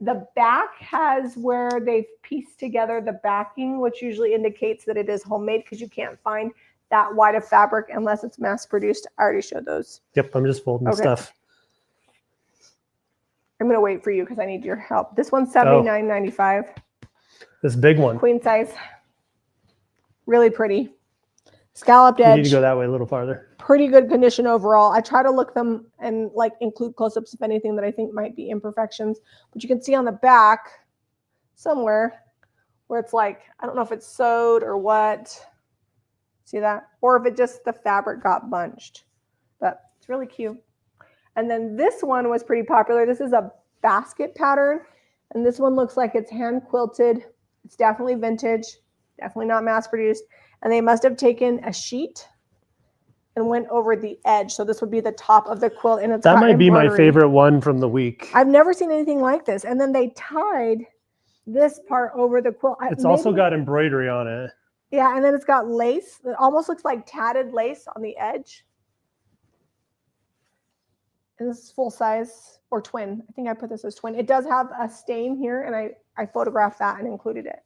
The back has where they've pieced together the backing, which usually indicates that it is homemade because you can't find that wide of fabric unless it's mass produced. I already showed those. Yep, I'm just folding stuff. I'm going to wait for you because I need your help. This one's $79.95. This big one. Queen size. Really pretty. Scalloped edge. You need to go that way a little farther. Pretty good condition overall. I try to look them and like include close-ups of anything that I think might be imperfections. But you can see on the back somewhere where it's like, I don't know if it's sewed or what. See that? Or if it just, the fabric got bunched. But it's really cute. And then this one was pretty popular. This is a basket pattern. And this one looks like it's hand quilted. It's definitely vintage. Definitely not mass produced. And they must have taken a sheet and went over the edge. So this would be the top of the quilt. And it's that might be my favorite one from the week. I've never seen anything like this. And then they tied this part over the quilt. It's also got embroidery on it. Yeah, and then it's got lace. It almost looks like tatted lace on the edge. And this is full size or twin. I think I put this as twin. It does have a stain here, and I photographed that and included it.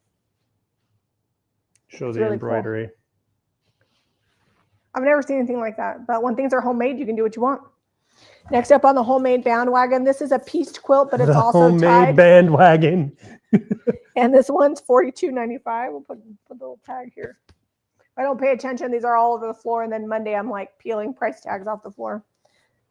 Show the embroidery. Cool. I've never seen anything like that. But when things are homemade, you can do what you want. Next up on the homemade bandwagon, this is a pieced quilt, but it's The also homemade tied. bandwagon. And this one's $42.95. We'll put a little tag here. If I don't pay attention, these are all over the floor. And then Monday, I'm like peeling price tags off the floor.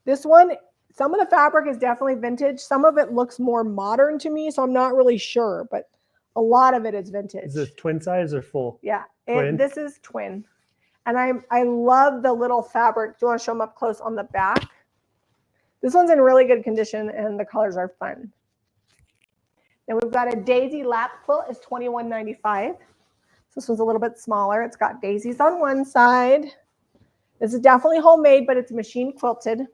This one, some of the fabric is definitely vintage. Some of it looks more modern to me, so I'm not really sure. But a lot of it is vintage. Is this twin size or full? Yeah, Twin? this is twin. And I love the little fabric. Do you want to show them up close on the back? This one's in really good condition, and the colors are fun. Then we've got a daisy lap quilt. It's $21.95. This one's a little bit smaller. It's got daisies on one side. This is definitely homemade, but it's machine quilted.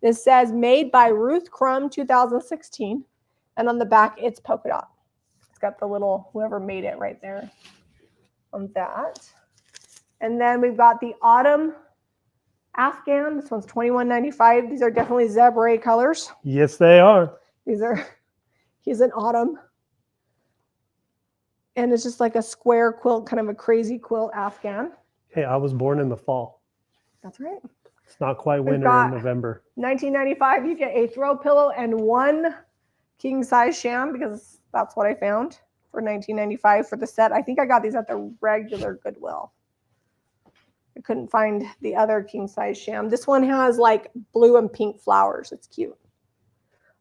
This says made by Ruth Crum 2016. And on the back, it's polka dot. It's got the little, whoever made it right there on that. And then we've got the autumn Afghan. This one's $21.95. These are definitely zebra colors. Yes, they are. He's an autumn. And it's just like a square quilt, kind of a crazy quilt Afghan. Hey, I was born in the fall. That's right. It's not quite winter in November. $19.95. You get a throw pillow and one king size sham, because that's what I found for $19.95 for the set. I think I got these at the regular Goodwill. I couldn't find the other king size sham. This one has like blue and pink flowers. It's cute.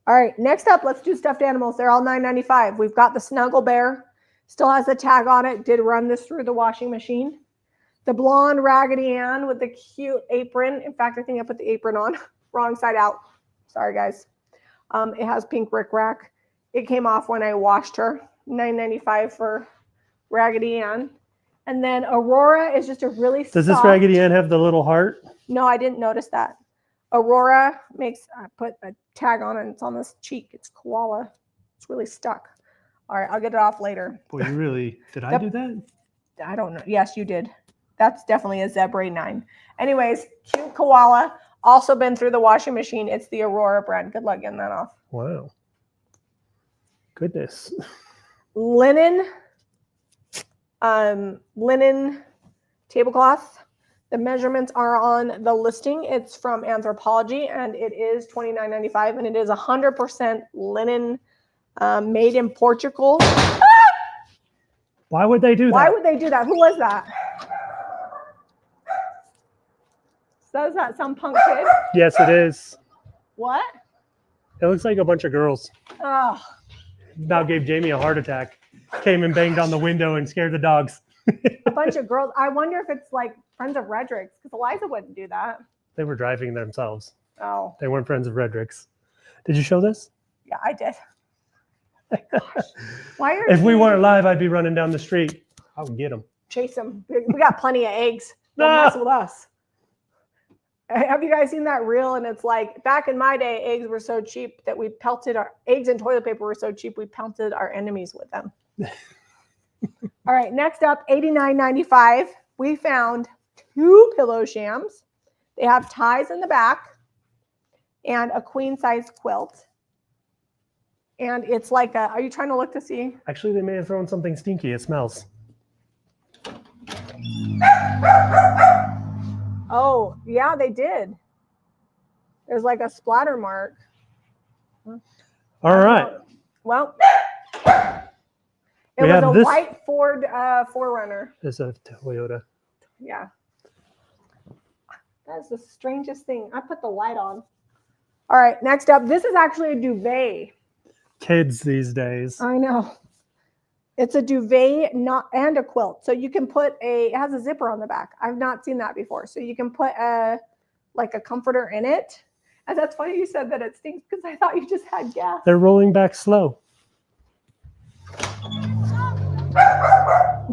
All right, next up, let's do stuffed animals. They're all $9.95. We've got the Snuggle Bear. Still has the tag on it. Did run this through the washing machine. The blonde Raggedy Ann with the cute apron. In fact, I think I put the apron on wrong side out. Sorry, guys. It has pink rickrack. It came off when I washed her. $9.95 for Raggedy Ann. And then Aurora is just a really soft. Does this Raggedy Ann have the little heart? No, I didn't notice that. Aurora makes, I put a tag on it, and it's on this cheek. It's koala. It's really stuck. All right, I'll get it off later. Boy, you really, did I do that? I don't know. Yes, you did. That's definitely a Zebra 9. Anyways, cute koala. Also been through the washing machine. It's the Aurora brand. Good luck getting that off. Wow. Goodness. Linen tablecloth. The measurements are on the listing. It's from Anthropology, and it is $29.95, and it is 100% linen, made in Portugal. Why would they do that? Why would they do that? Who was that? So is that some punk kid? Yes, it is. What? It looks like a bunch of girls. Oh. About gave Jamie a heart attack. Came and banged on the window and scared the dogs. A bunch of girls. I wonder if it's like friends of Redrick's, because Eliza wouldn't do that. They were driving themselves. Oh. They weren't friends of Redrick's. Did you show this? Yeah, I did. Oh my gosh. Why are If we weren't live, I'd be running down the street. I would get them. Chase them. We got plenty of eggs. Don't mess with us. Have you guys seen that reel? And it's like, back in my day, eggs were so cheap that we pelted our eggs, and toilet paper were so cheap we pelted our enemies with them. All right, next up, $89.95. We found 2 pillow shams. They have ties in the back and a queen size quilt. And it's like a, are you trying to look to see? Actually, they may have thrown something stinky. It smells. Oh, yeah, they did. There's like a splatter mark. All right. Well, it was a white Ford 4Runner. It's a Toyota. Yeah. That's the strangest thing. I put the light on. All right, next up. This is actually a duvet. Kids these days. I know. It's a duvet and a quilt. So you can put it has a zipper on the back. I've not seen that before. So you can put like a comforter in it. And that's funny you said that it stinks, because I thought you just had gas. They're rolling back slow.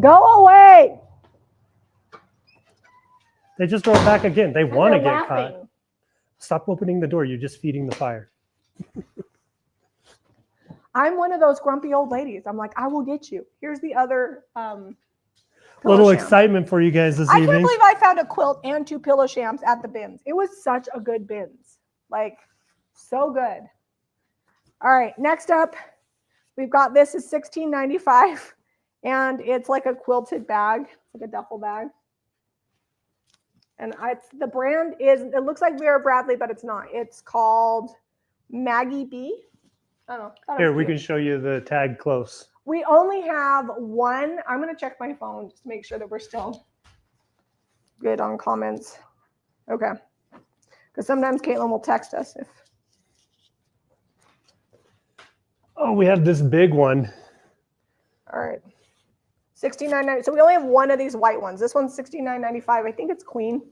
Go away. They just rolled back again. They want to get laughing. caught. Stop opening the door. You're just feeding the fire. I'm one of those grumpy old ladies. I'm like, I will get you. Here's the other little sham. excitement for you guys this I evening. can't believe I found a quilt and 2 pillow shams at the bins. It was such a good bins. Like, so good. All right, next up, we've got this is $16.95, and it's like a quilted bag. It's like a duffel bag. And the brand is, it looks like Vera Bradley, but it's not. It's called Maggie B. I don't know. Here, we can show you the tag close. We only have one. I'm going to check my phone just to make sure that we're still good on comments. Okay. Because sometimes Caitlin will text us if. Oh, we have this big one. All right. $69.90. So we only have one of these white ones. This one's $69.95. I think it's queen.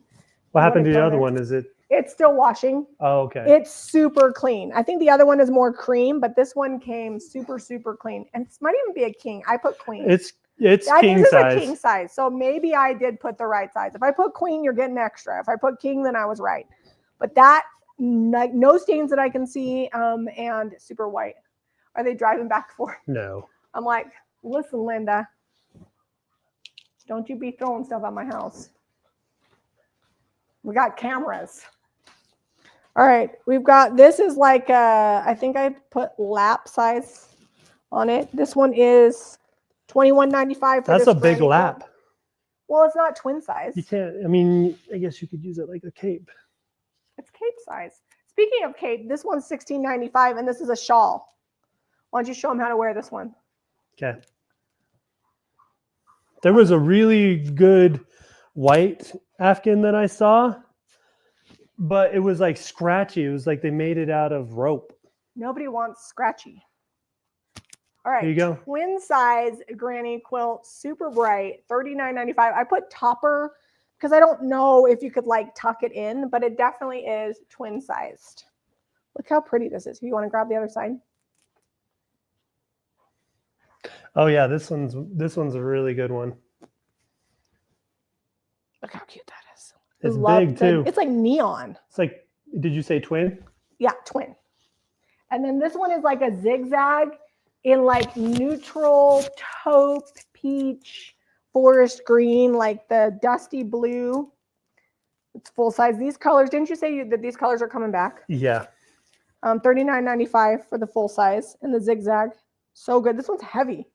What happened to the other one? Is it? It's still washing. Oh, okay. It's super clean. I think the other one is more cream, but this one came super, super clean. And this might even be a king. I put queen. It's I king think this size. is a king size. So maybe I did put the right size. If I put queen, you're getting extra. If I put king, then I was right. But that, like, no stains that I can see, and super white. Are they driving back and forth? No. I'm like, listen, Linda, don't you be throwing stuff at my house. We got cameras. All right, we've got, this is like, I think I put lap size on it. This one is $21.95. That's a big lap. Well, it's not twin size. You can't, I mean, I guess you could use it like a cape. It's cape size. Speaking of cape, this one's $16.95, and this is a shawl. Why don't you show them how to wear this one? Okay. There was a really good white Afghan that I saw, but it was like scratchy. It was like they made it out of rope. Nobody wants scratchy. All right. Here you go. Twin size granny quilt, super bright, $39.95. I put topper because I don't know if you could like tuck it in, but it definitely is twin sized. Look how pretty this is. You want to grab the other side? Oh yeah, this one's a really good one. Look how cute that is. It's big too. It's like neon. It's like, did you say twin? Yeah, twin. And then this one is like a zigzag in like neutral taupe, peach, forest green, like the dusty blue. It's full size. These colors, didn't you say that these colors are coming back? Yeah. $39.95 for the full size and the zigzag. So good. This one's heavy.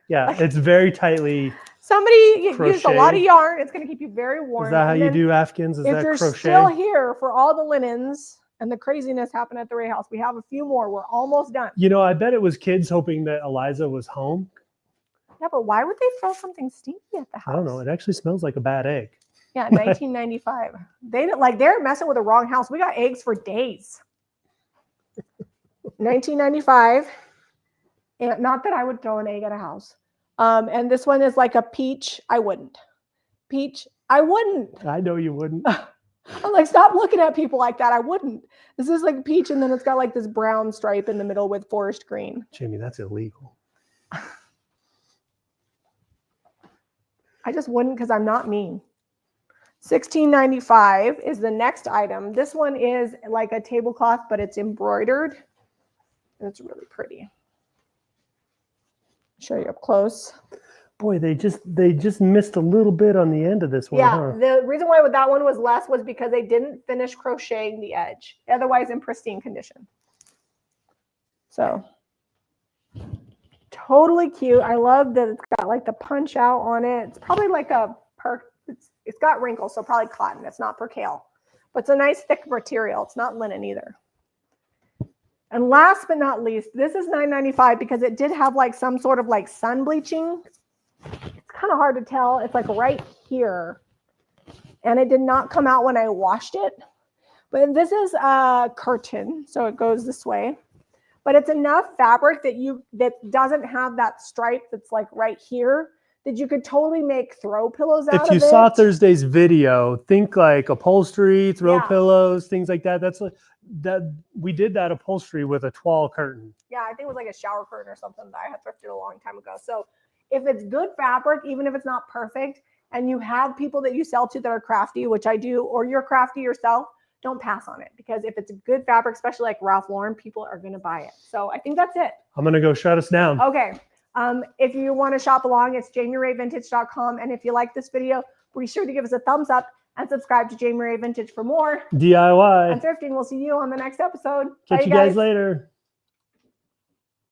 Yeah, it's very tightly. Somebody used a lot of yarn. It's going to keep you very warm. Is that how you do Afghans? Is that crochet? If you're still here for all the linens and the craziness happened at the Ray house, we have a few more. We're almost done. You know, I bet it was kids hoping that Eliza was home. Yeah, but why would they throw something stinky at the house? I don't know. It actually smells like a bad egg. Yeah, 1995. They didn't like, they're messing with the wrong house. We got eggs for days. 1995. And not that I would throw an egg at a house. And this one is like a peach. I wouldn't. Peach. I wouldn't. I know you wouldn't. I'm like, stop looking at people like that. I wouldn't. This is like peach, and then it's got like this brown stripe in the middle with forest green. Jamie, that's illegal. I just wouldn't because I'm not mean. $16.95 is the next item. This one is like a tablecloth, but it's embroidered. And it's really pretty. Show you up close. Boy, they just missed a little bit on the end of this one. Yeah, huh? The reason why that one was less was because they didn't finish crocheting the edge. Otherwise, in pristine condition. So, totally cute. I love that it's got like the punch out on it. It's probably like a it's got wrinkles, so probably cotton. It's not percale, but it's a nice thick material. It's not linen either. And last but not least, this is $9.95 because it did have like some sort of like sun bleaching. It's kind of hard to tell. It's like right here. And it did not come out when I washed it. But this is a curtain, so it goes this way. But it's enough fabric that doesn't have that stripe that's like right here, that you could totally make throw pillows out of it. If you saw Thursday's video, think like upholstery, throw pillows, things like that. That's like that. We did that upholstery with a toile curtain. Yeah, I think it was like a shower curtain or something that I had thrifted a long time ago. So if it's good fabric, even if it's not perfect, and you have people that you sell to that are crafty, which I do, or you're crafty yourself, don't pass on it. Because if it's a good fabric, especially like Ralph Lauren, people are going to buy it. So I think that's it. I'm going to go shut us down. Okay. If you want to shop along, it's JamieRayVintage.com. And if you like this video, be sure to give us a thumbs up and subscribe to Jamie Ray Vintage for more DIY and thrifting. We'll see you on the next episode. Catch you guys later.